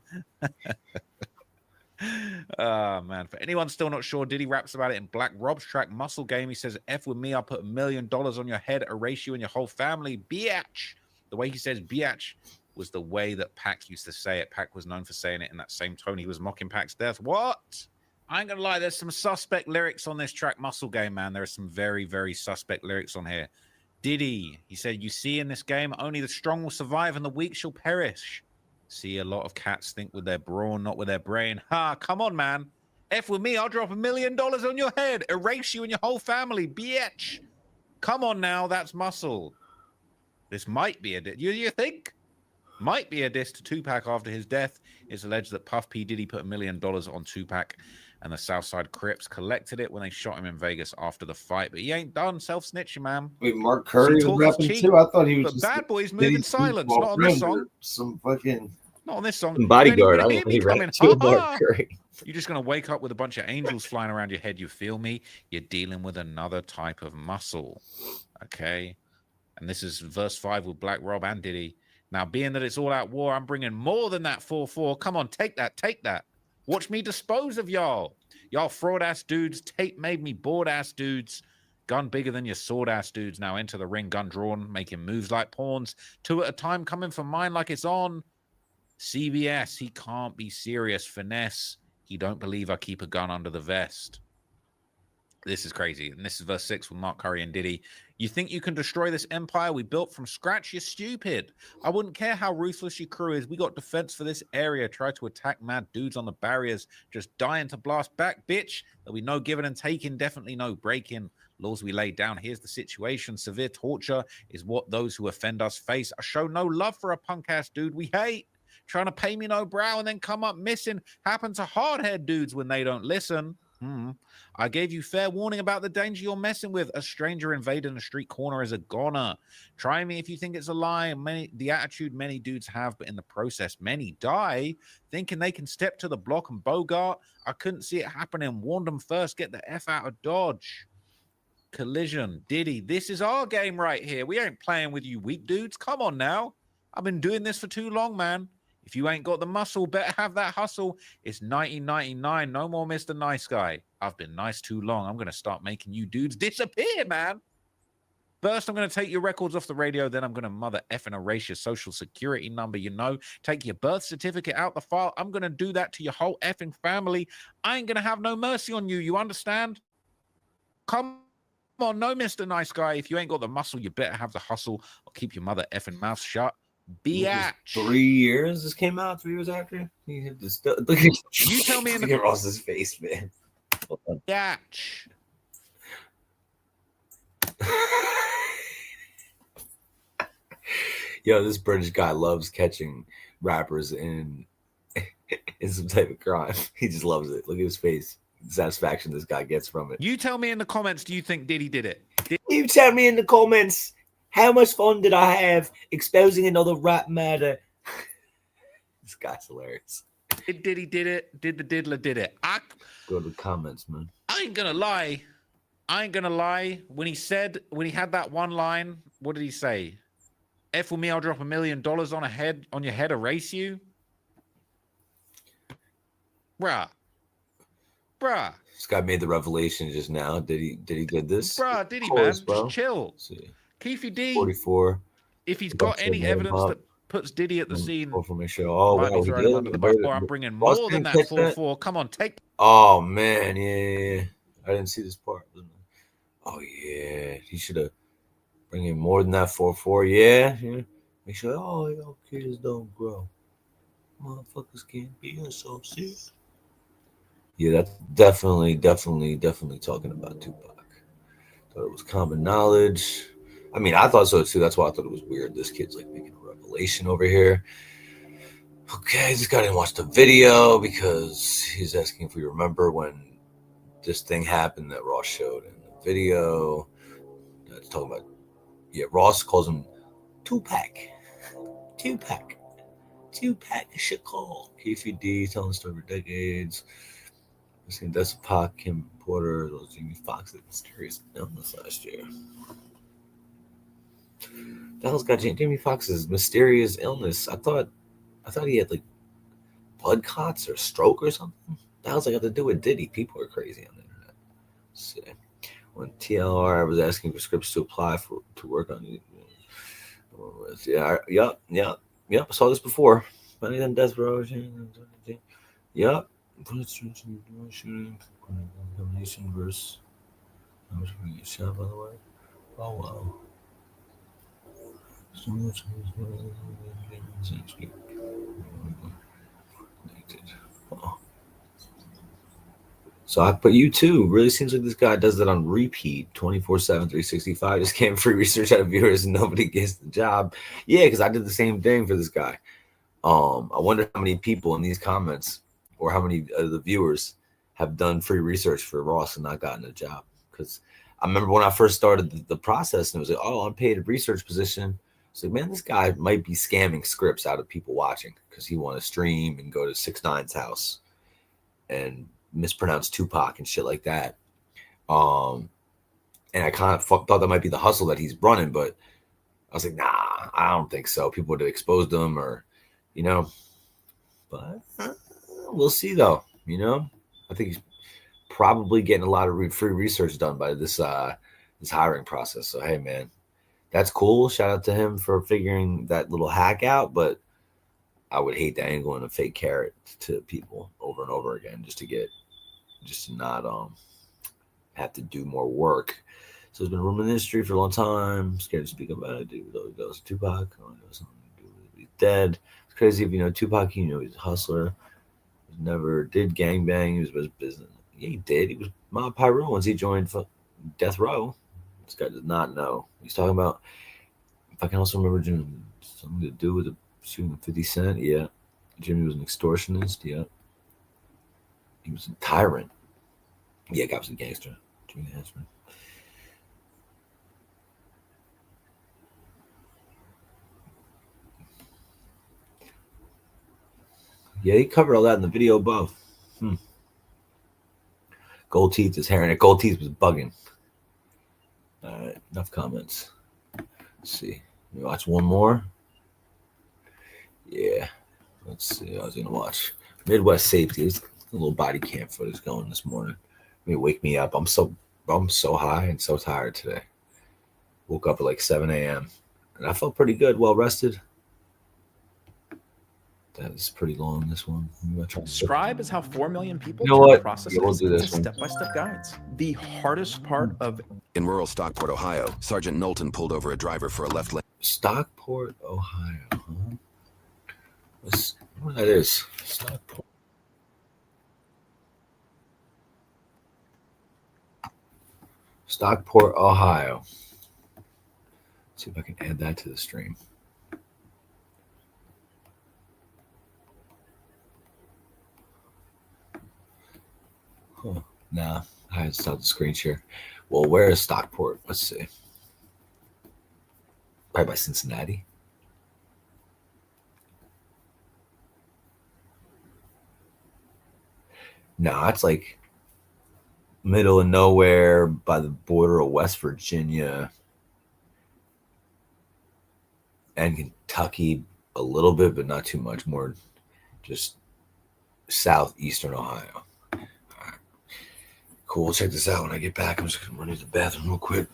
Oh man, for anyone still not sure, Diddy raps about it in Black Rob's track Muscle Game. He says, F with me, I'll put $1 million on your head, erase you and your whole family, biatch. The way he says biatch was the way that Pac used to say it. Pac was known for saying it in that same tone. He was mocking Pac's death. What? I ain't gonna lie, there's some suspect lyrics on this track, Muscle Game, man. There are some very, very suspect lyrics on here. Diddy, he said, you see in this game, only the strong will survive and the weak shall perish. See, a lot of cats think with their brawn, not with their brain. Ha, come on, man. F with me, I'll drop $1 million on your head, erase you and your whole family, bitch. Come on now, that's muscle. This might be a diss. You think? Might be a diss to Tupac after his death. It's alleged that Puff P. Diddy put $1 million on Tupac, and the Southside Crips collected it when they shot him in Vegas after the fight. But he ain't done self-snitching, man. Wait, Mark Curry was rapping too? I thought he was but just Bad Boys move in silence, not on this song. Some fucking... Not on this song. Bodyguard. You I hear me coming. Mark Curry. You're just going to wake up with a bunch of angels flying around your head. You feel me? You're dealing with another type of muscle. Okay? And this is verse 5 with Black Rob and Diddy. Now, being that it's all out war, I'm bringing more than that 4-4. Come on, take that, take that. Watch me dispose of y'all. Y'all fraud-ass dudes. Tape made me bored-ass dudes. Gun bigger than your sword-ass dudes. Now enter the ring, gun drawn, making moves like pawns. 2 at a time, coming for mine like it's on. CBS, he can't be serious. Finesse, he don't believe I keep a gun under the vest. This is crazy. And this is verse 6 with Mark Curry and Diddy. You think you can destroy this empire we built from scratch? You're stupid. I wouldn't care how ruthless your crew is. We got defense for this area. Try to attack mad dudes on the barriers. Just dying to blast back, bitch. There'll be no giving and taking. Definitely no breaking. Laws we laid down. Here's the situation. Severe torture is what those who offend us face. I show no love for a punk-ass dude we hate. Trying to pay me no brow and then come up missing. Happen to hard-haired dudes when they don't listen. I gave you fair warning about the danger you're messing with. A stranger invading a street corner is a goner. Try me if you think it's a lie. The attitude many dudes have, but in the process, many die thinking they can step to the block and bogart. I couldn't see it happening. Warned them first. Get the F out of Dodge. Collision. Diddy, this is our game right here. We ain't playing with you weak dudes. Come on now. I've been doing this for too long, man. If you ain't got the muscle, better have that hustle. It's 1999. No more Mr. Nice Guy. I've been nice too long. I'm going to start making you dudes disappear, man. First, I'm going to take your records off the radio. Then I'm going to mother effing erase your social security number, you know. Take your birth certificate out the file. I'm going to do that to your whole effing family. I ain't going to have no mercy on you. You understand? Come on, no, Mr. Nice Guy. If you ain't got the muscle, you better have the hustle or keep your mother effing mouth shut. Biatch. 3 years this came out, 3 years after. He hit this stuff. Look at you tell me in the Ross's face, man. Biatch. Yo, this British guy loves catching rappers in some type of crime. He just loves it. Look at his face. The satisfaction this guy gets from it. You tell me in the comments, do you think Diddy did it? You tell me in the comments. How much fun did I have exposing another rap matter? This guy's hilarious. Diddy did it. Did the diddler did it. Go to the comments, man. I ain't gonna lie. When he had that one line, what did he say? F with me, I'll drop $1 million on your head, erase you. Bruh. This guy made the revelation just now. Did he did this? Bruh, did he, man? Just chill. Keefy D. 44. If he's got any evidence that puts Diddy at the scene, for me show. Oh, might be throwing him under the bus. I'm bringing more than that 4-4. Come on, take. Oh man, yeah. I didn't see this part. Oh yeah, he should have bring in more than that 4-4. Yeah. Make sure all your kids don't grow. Motherfuckers can't be associates. Yeah, that's definitely talking about Tupac. Thought it was common knowledge. I mean, I thought so too. That's why I thought it was weird. This kid's like making a revelation over here. Okay, this guy didn't watch the video because he's asking if we remember when this thing happened that Ross showed in the video. That's talking about, yeah, Ross calls him Tupac. Tupac Shakur. Keefe D telling the story for decades. I've seen Dessa Pac, Kim Porter, those Jamie Foxx that mysterious illness last year. The hell's got Jamie Foxx's mysterious illness? I thought he had like blood clots or stroke or something. The hell's that got to do with Diddy? People are crazy on the internet. Let's see. When TLR was asking for scripts to apply to work on it. Yeah, yep. I saw this before. Funny than Death Row. Yep. Combination verse. How much we get shot, by the way? Oh wow. So much. So I put you too. Really seems like this guy does that on repeat 24/7, 365. Just getting free research out of viewers and nobody gets the job. Yeah, because I did the same thing for this guy. I wonder how many people in these comments or how many of the viewers have done free research for Ross and not gotten a job. Because I remember when I first started the process and it was like, oh, unpaid research position. It's like, man, this guy might be scamming scripts out of people watching because he want to stream and go to 6ix9ine's house and mispronounce Tupac and shit like that. And I kind of thought that might be the hustle that he's running, but I was like, nah, I don't think so. People would have exposed him or, you know, but we'll see though, you know. I think he's probably getting a lot of free research done by this hiring process. So, hey, man, that's cool. Shout out to him for figuring that little hack out, but I would hate that angle and a fake carrot to people over and over again just to not have to do more work. So it's been a room in the industry for a long time. Scared to speak about it. Dude, though he goes Tupac. Oh, he something to do with it. He's dead. It's crazy if you know Tupac. You know he's a hustler. He never did gangbang. He was his business. Yeah, he did. He was Mob Pyro once he joined Death Row. This guy does not know. He's talking about. If I can also remember Jimmy, something to do with the shooting of 50 Cent. Yeah, Jimmy was an extortionist. Yeah, he was a tyrant. Yeah, guy was a gangster. Jimmy Hansman. Yeah, he covered all that in the video above. Gold teeth is hair, and gold teeth was bugging. All right, enough comments. Let's see. We watch one more. Yeah, let's see. I was gonna watch Midwest Safety. There's a little body cam footage going this morning. Wake me up. I'm so high and so tired today. Woke up at like 7 a.m. and I felt pretty good, well rested. That is pretty long, this one. Scribe is how 4 million people You know what? process Yeah, we'll do this one. step-by-step guides. The hardest part of In rural Stockport, Ohio, Sergeant Knowlton pulled over a driver for a left lane. Stockport, Ohio. Huh? Let's see what that is. Stockport. Stockport, Ohio. Let's see if I can add that to the stream. Huh. Nah, I had to stop the screen share. Well, where is Stockport? Let's see. Probably by Cincinnati. No, it's like middle of nowhere by the border of West Virginia and Kentucky a little bit, but not too much. More just southeastern Ohio. All right. Cool. Check this out when I get back. I'm just going to run to the bathroom real quick.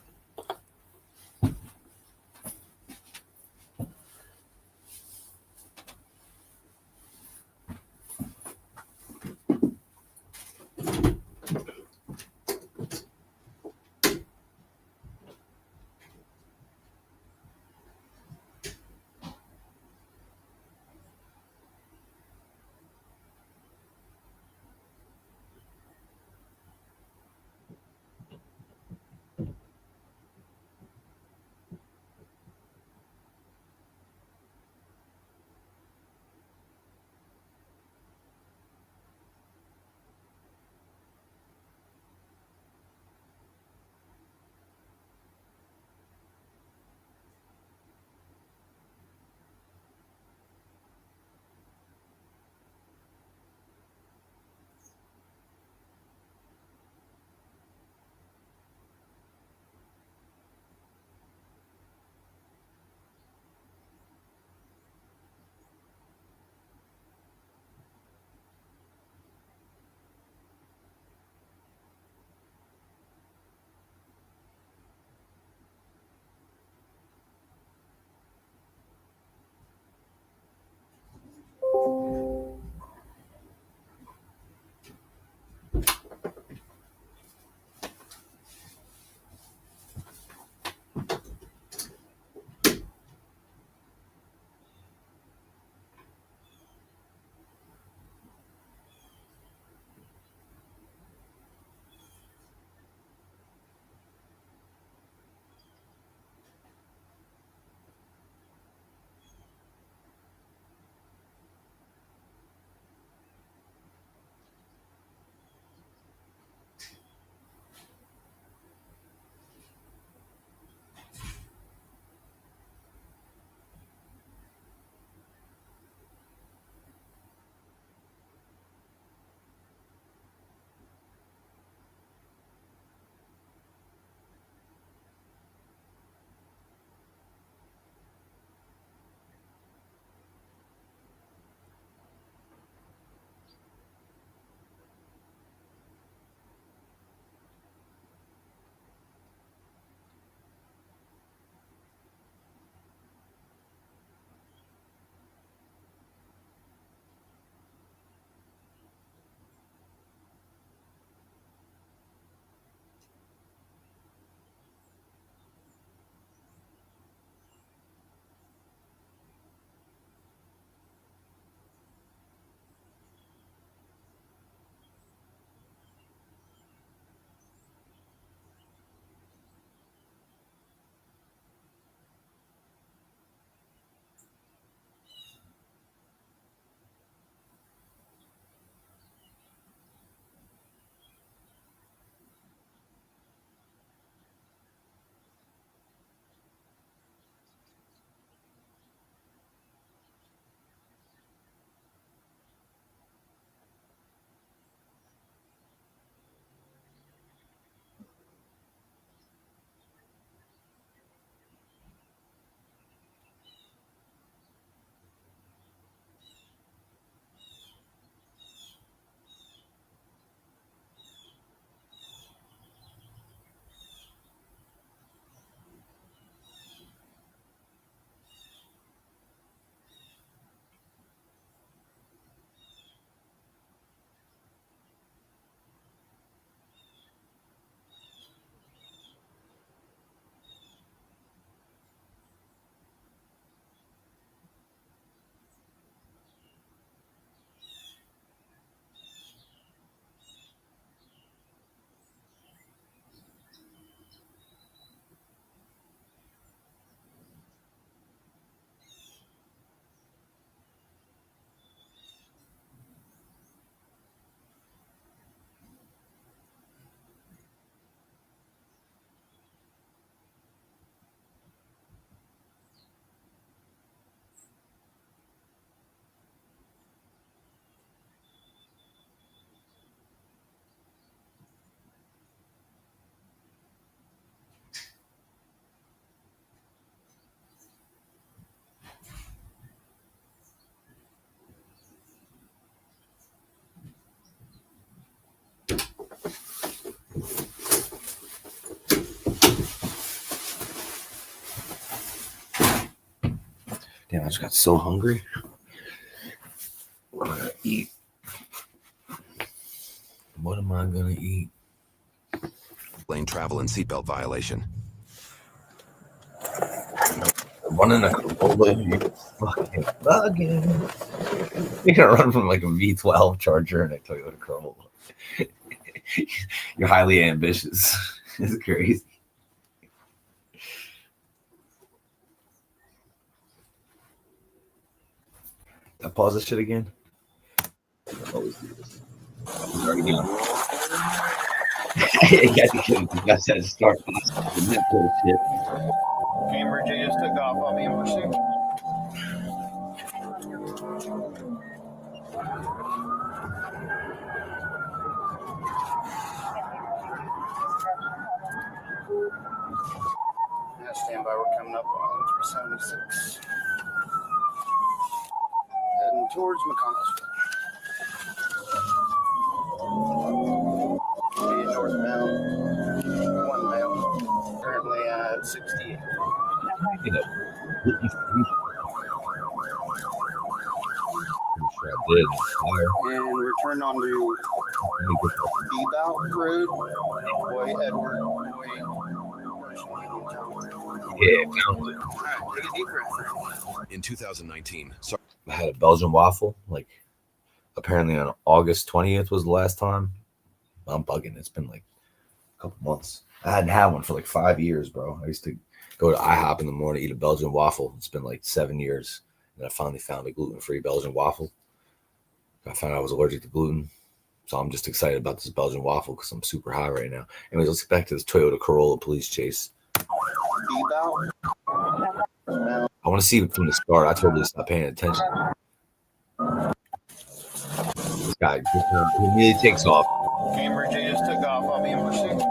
just got so hungry. What am I gonna eat? What am I gonna eat? Lane travel and seatbelt violation. Running a Corolla, you fucking bugging. You're gonna run from like a V12 Charger and a Toyota Corolla. You're highly ambitious. It's crazy. I pause this shit again. I always do this. It's already done. You guys had to start this bullshit. Cambridge just took off. I'll be in pursuit. Yeah, stand by. We're coming up on 376. Heading towards McConnellsville. Being northbound. One male. Currently at 68. You know, I did. And return on to Bebout Road. Boy, Edward. Yeah, found it. Take a deep breath. In 2019, I had a Belgian waffle. Like, apparently on August 20th was the last time. I'm bugging. It's been like a couple months. I hadn't had one for like 5 years, bro. I used to go to IHOP in the morning, eat a Belgian waffle. It's been like 7 years. And I finally found a gluten-free Belgian waffle. I found out I was allergic to gluten. So I'm just excited about this Belgian waffle because I'm super high right now. Anyways, let's get back to this Toyota Corolla police chase. I want to see it from the start. I totally stopped paying attention. This guy immediately takes off. Cambridge just took off. I'll be in pursuit.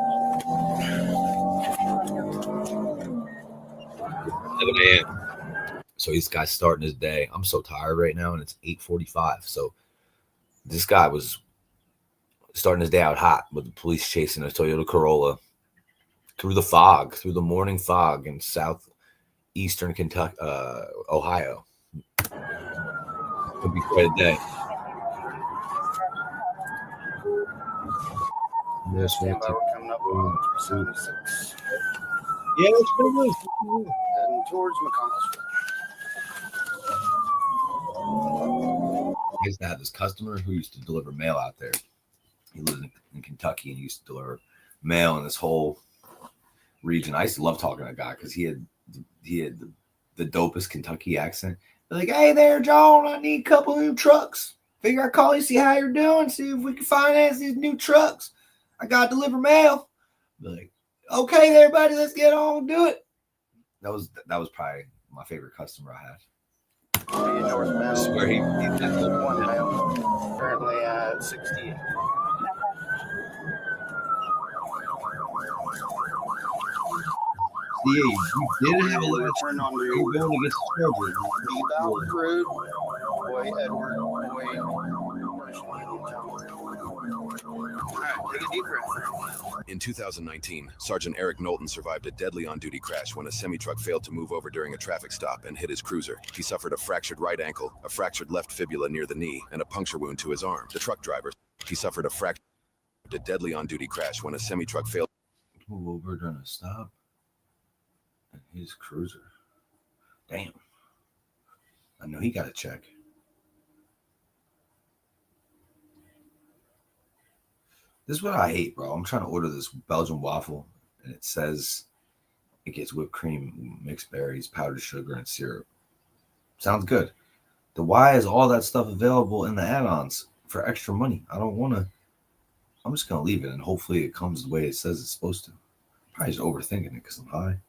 11 a.m. So this guy's starting his day. I'm so tired right now, and it's 8:45. So this guy was starting his day out hot with the police chasing a Toyota Corolla through the fog, through the morning fog in southeastern Kentucky, Ohio. It'll be quite a day. Yes, Stand by. We're coming up on 376. Yeah, that's pretty good. Heading towards McConnellsville. I used to have this customer who used to deliver mail out there. He lives in Kentucky and used to deliver mail in this whole region. I used to love talking to that guy because he had the dopest Kentucky accent. Like, hey there, John, I need a couple new trucks. Figure I'd call you, see how you're doing, see if we can finance these new trucks. I got to deliver mail. Like, okay there, buddy, let's get on and do it. That was probably my favorite customer I had. I swear he did one male. Currently at 68. Yeah, you did have a little turn on the you going to get started. Bebout Road. Boy, Edward. Take a deep breath. In 2019, Sergeant Eric Knowlton survived a deadly on-duty crash when a semi-truck failed to move over during a traffic stop and hit his cruiser. He suffered a fractured right ankle, a fractured left fibula near the knee, and a puncture wound to his arm. The truck driver, he suffered a deadly on-duty crash when a semi-truck failed to move over during a stop and his cruiser. Damn. I know he got a check. This is what I hate, bro. I'm trying to order this Belgian waffle, and it says it gets whipped cream, mixed berries, powdered sugar, and syrup. Sounds good. Then why is all that stuff available in the add-ons for extra money? I don't want to. I'm just going to leave it, and hopefully it comes the way it says it's supposed to. Probably just overthinking it because I'm high.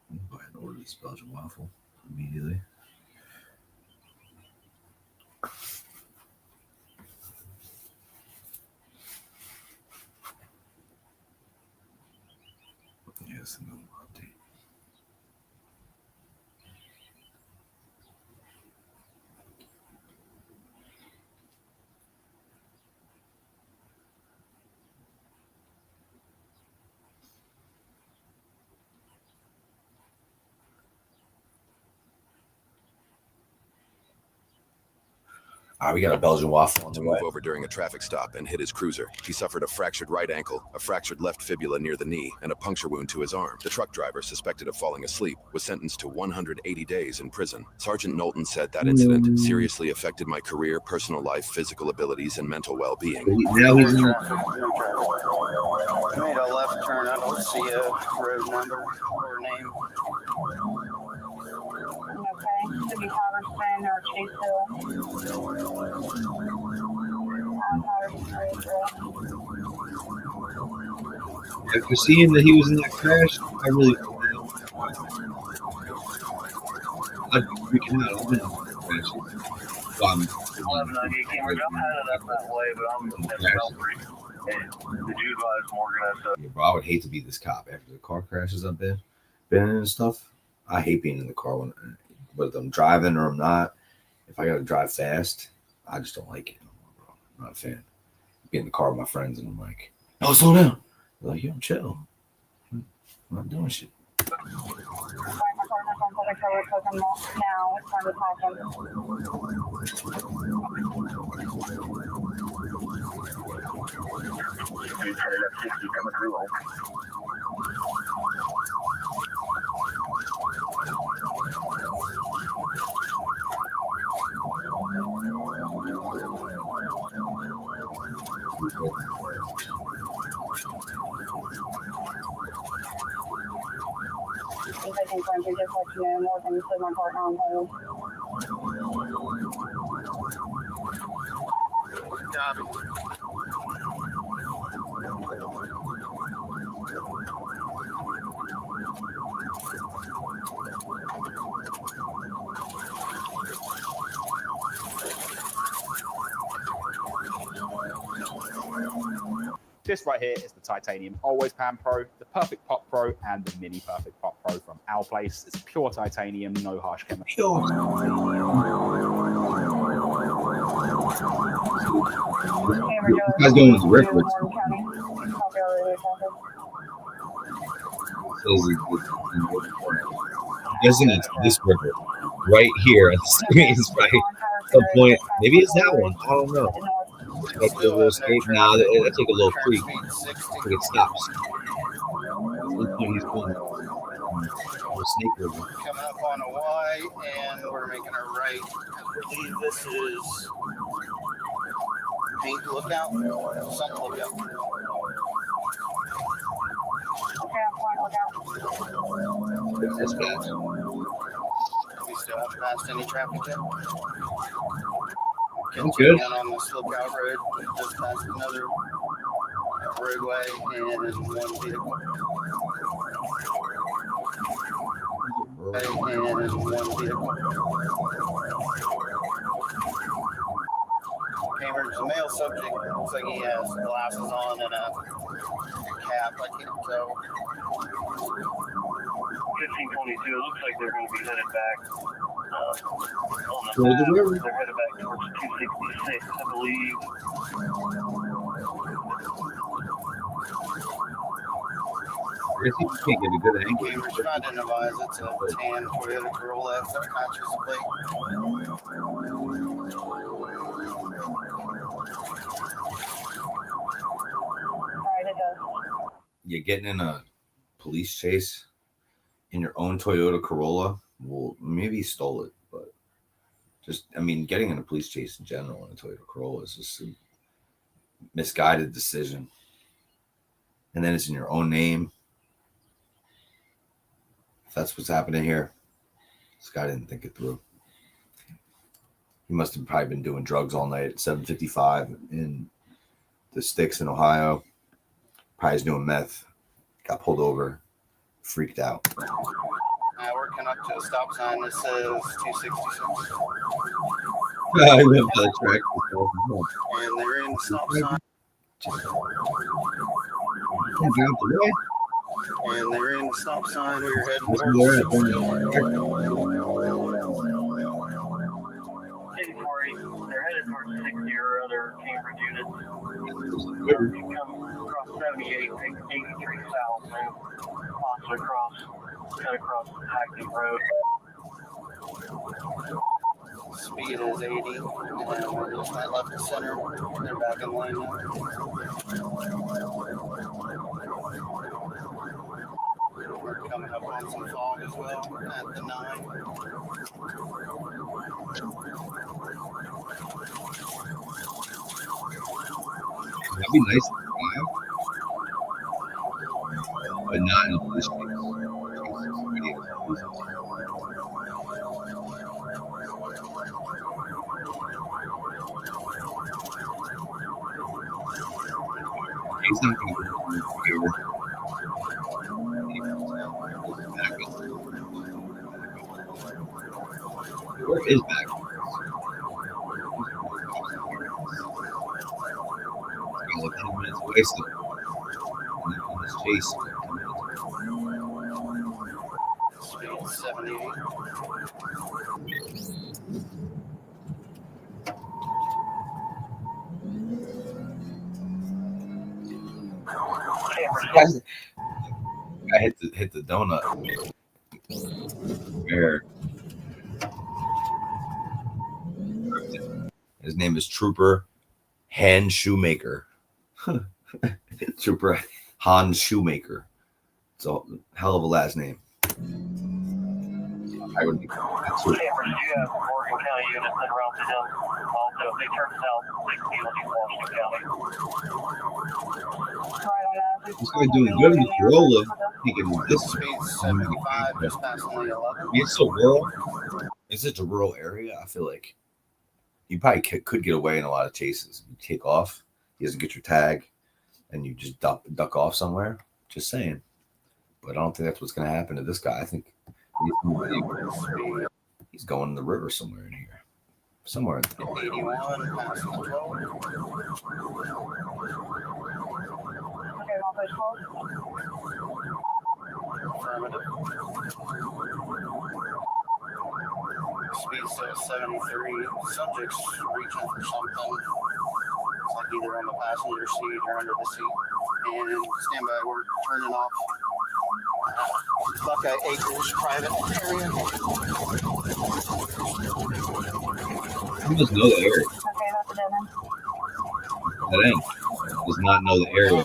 I'm going to go ahead and order this Belgian waffle immediately. Yes, no update. All right, we got a Belgian waffle on to the move way. over during a traffic stop and hit his cruiser. He suffered a fractured right ankle, a fractured left fibula near the knee, and a puncture wound to his arm. The truck driver, suspected of falling asleep, was sentenced to 180 days in prison. Sergeant Knowlton said that incident seriously affected my career, personal life, physical abilities, and mental well-being. Now he's in I made a left turn. I don't see a road number or name. Okay, should be Halverson or Chase After seeing that he was in that crash, I really I'd be freaking out. I've been in that crash. Well, I'm headed up that way, but I'm in Belfry. The Jude Lives Morgan. Yeah, bro, I would hate to be this cop after the car crashes I've been in and stuff. I hate being in the car whether I'm driving or I'm not. If I gotta drive fast, I just don't like it. I'm not a fan. Be in the car with my friends and I'm like, no, slow down. They're like, yo, chill. I'm not doing shit. This right here is the Titanium Always Pan Pro, the Perfect Pop Pro, and the Mini Perfect Pop Pro from our place. It's pure titanium, no harsh chemicals. You guys going to the river? Guessing it's this river right here on the screens, right? At some point, maybe it's that one. I don't know. Like the little escape. Nah, that's like a little creek. Like it stops. He's going Snake River. Coming up on a Y, and we're making a right. I believe this is Pink Lookout. Something Lookout. That's bad. We still haven't passed any traffic yet. I'm good. On this Lookout Road, just past another roadway, and one vehicle. Cambridge, the male subject looks like he has glasses on and a cap. I can't tell. 1522. It looks like they're going to be headed back. The river. They're headed back towards 266, I believe. I guess you can't get a good angle. Cambridge, I didn't advise it's a tan Toyota Corolla that matches the plate. You're getting in a police chase in your own Toyota Corolla. Well, maybe you stole it, but getting in a police chase in general in a Toyota Corolla is just a misguided decision. And then it's in your own name. If that's what's happening here, this guy didn't think it through. He must have probably been doing drugs all night at 7:55 in the sticks in Ohio. Probably is doing meth. Got pulled over. Freaked out. Working up to a stop sign that says 266. I went by the track. And they're in the stop sign. And they're in the stop sign. We're heading towards They're headed towards 60 or other Cambridge units. Come across 78, 83 south, and cut across Hackney Road. Speed is 80, and we're just right left to center. They're back in lane now. We're coming up on some fog as well at the 9. That'd be nice to drive, but not in the streets. He's not going to go where is back? Like 10 minutes away still. On this chase. Speed 78. I hit the donut. Where his name is Trooper Han Shoemaker. Trooper Han Shoemaker. It's a hell of a last name. I would be. Cameras, you have Morgan County units en route to him. Also, if they turn south, 60 will be Washington County. This guy doing good in the Corolla. Thinking this Speed 75, just past lane 11. It's so rural. It's such a rural area. I feel like you probably could get away in a lot of chases. You take off, he doesn't get your tag, and you just duck off somewhere. Just saying. But I don't think that's what's going to happen to this guy. I think he's going in the river somewhere in here. Somewhere. 81, past the 12. Affirmative. Speed still 73. Subject's reaching for something. It's like either on the passenger seat or under the seat. And stand by, we're turning off Buckeye Acres private area. He doesn't know the area. That end does not know the area.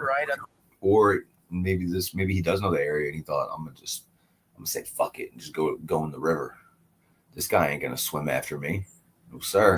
Right up. Or maybe he does know the area and he thought, I'm gonna say fuck it and just go in the river. This guy ain't gonna swim after me. No sir.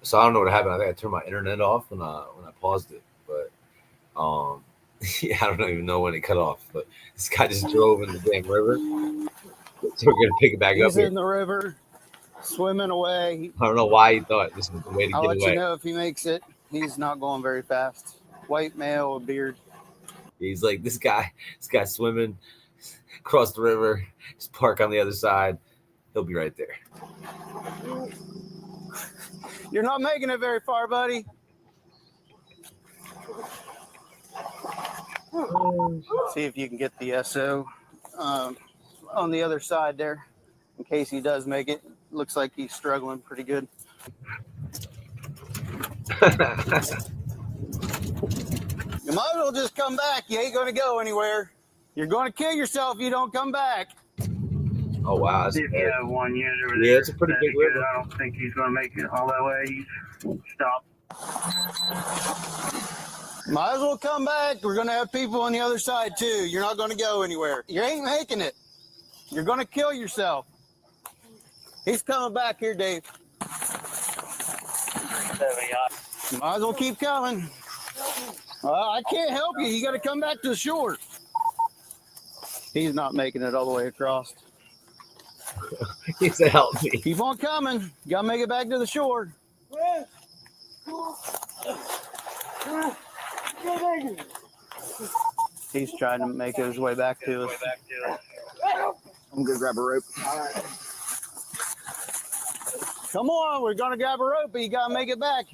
So I don't know what happened. I think I turned my internet off when I paused it, but yeah, I don't even know when it cut off. But this guy just drove in the damn river, so we're gonna pick it back up. He's Here. in the river, swimming away. I don't know why he thought this was the way to I'll get let away. you know if he makes it. He's not going very fast. White male with beard. He's like this guy swimming across the river, just park on the other side. He'll be right there. You're not making it very far, buddy. See if you can get the SO on the other side there, in case he does make it. Looks like he's struggling pretty good. You might as well just come back. You ain't going to go anywhere. You're going to kill yourself if you don't come back. Oh, wow. See if you have one unit over there. Yeah, it's a pretty big river. I don't think he's going to make it all that way. He's stopped. Might as well come back. We're going to have people on the other side, too. You're not going to go anywhere. You ain't making it. You're going to kill yourself. He's coming back here, Dave. You might as well keep coming. I can't help you. You got to come back to the shore. He's not making it all the way across. He said, help me. Keep on coming. You got to make it back to the shore. He's trying to make his way back to us. I'm going to grab a rope. Come on, we're going to grab a rope, but you got to make it back.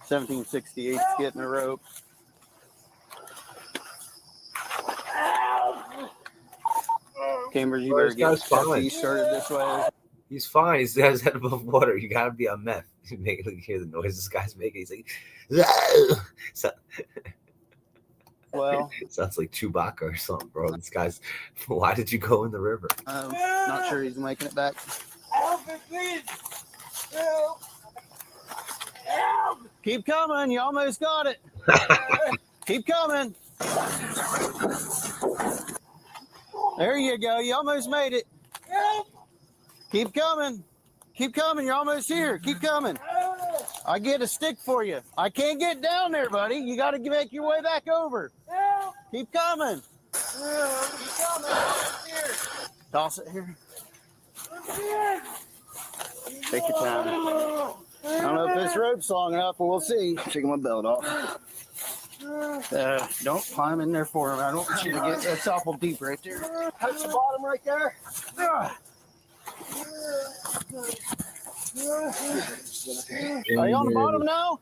1768's getting a rope. Cambridge, you better get he started this way. He's fine. He's got his head above water. You gotta be on meth. You hear the noise this guy's making. He's like, well, it sounds like Chewbacca or something, bro. This guy's. Why did you go in the river? Not sure he's making it back. Help me, please. Help. Help. Keep coming. You almost got it. Keep coming. There you go. You almost made it. Help. Keep coming. Keep coming. You're almost here. Keep coming. I get a stick for you. I can't get down there, buddy. You got to make your way back over. Help. Keep coming. Help. Keep coming. Here. Toss it here. Here. Take your time. I don't know if this rope's long enough, but we'll see. Taking my belt off. Don't climb in there for him. I don't want you to get that's awful deep right there. Touch the bottom right there. Are you on the bottom now?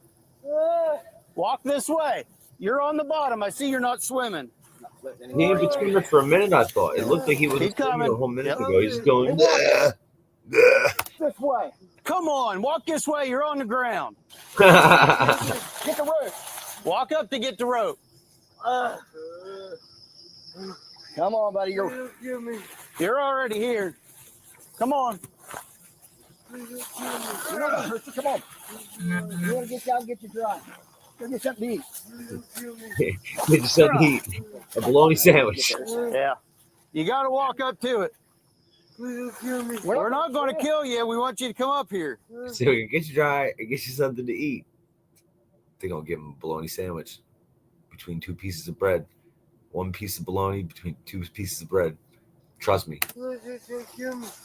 Walk this way. You're on the bottom. I see you're not swimming. He ain't been swimming for a minute, I thought. It looked like he was swimming a whole minute ago. He's going, this way. Come on, walk this way. You're on the ground. Get the rope. Walk up to get the rope. Come on, buddy. You're already here. Come on. Come on. You want to get down and get you dry. Go get something to eat. Get you something to eat. A bologna sandwich. Yeah. You got to walk up to it. We're not going to kill you. We want you to come up here. So we can get you dry and get you something to eat. They're going to give him a bologna sandwich between two pieces of bread. One piece of bologna between two pieces of bread. Trust me.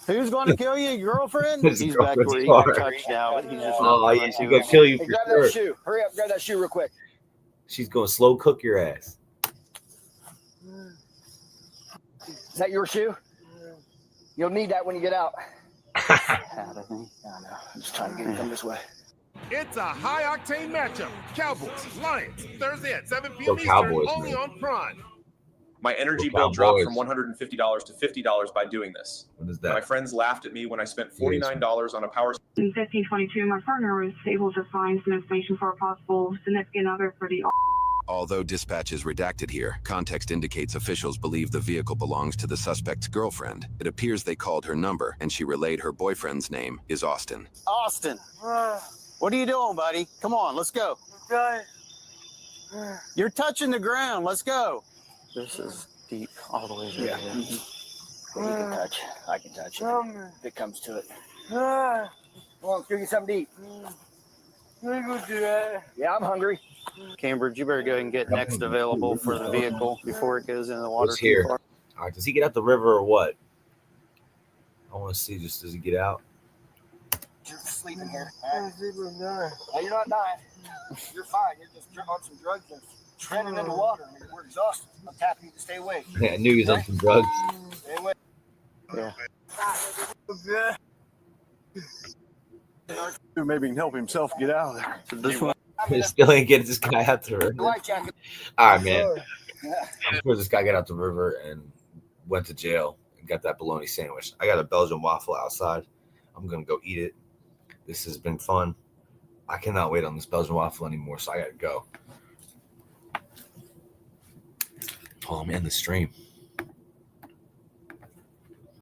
Who's going to kill you? Your girlfriend? He's back where he got touched now. He's just yeah, she's going to kill you for grab sure. that shoe. Hurry up. Grab that shoe real quick. She's going to slow cook your ass. Is that your shoe? You'll need that when you get out. I know. I'm just trying to get it come this way. It's a high-octane matchup. Cowboys, Lions, Thursday at 7 p.m. Go Eastern, Cowboys, only man. on Prime. My energy Go bill dropped Cowboys. from $150 to $50 by doing this. What is that? My friends laughed at me when I spent $49 on a power. In 1522, my partner was able to find some information for a possible significant other for the. Although dispatch is redacted here, context indicates officials believe the vehicle belongs to the suspect's girlfriend. It appears they called her number, and she relayed her boyfriend's name is Austin. Austin, what are you doing, buddy? Come on, let's go. Okay. You're touching the ground. Let's go. This is deep, all the way through. Yeah. Yeah. You can touch. I can touch it if it comes to it. Come on, let's go get something to eat. Yeah, I'm hungry. Cambridge, you better go ahead and get next available for the vehicle before it goes into the water What's too here? far. All right, does he get out the river or what? I want to see. Just does he get out? You're sleeping here. No, you're not dying. You're fine. You're just on some drugs and trending in the water. We're exhausted. I'm tapping you to stay awake. Yeah, I knew he was on some drugs. Stay awake. Yeah. Maybe he can help himself get out of there. So this one. He still ain't getting this guy out the river. All right, man. I'm sure this guy got out the river and went to jail and got that bologna sandwich. I got a Belgian waffle outside. I'm gonna go eat it. This has been fun. I cannot wait on this Belgian waffle anymore, so I gotta go. Oh, I'm in the stream.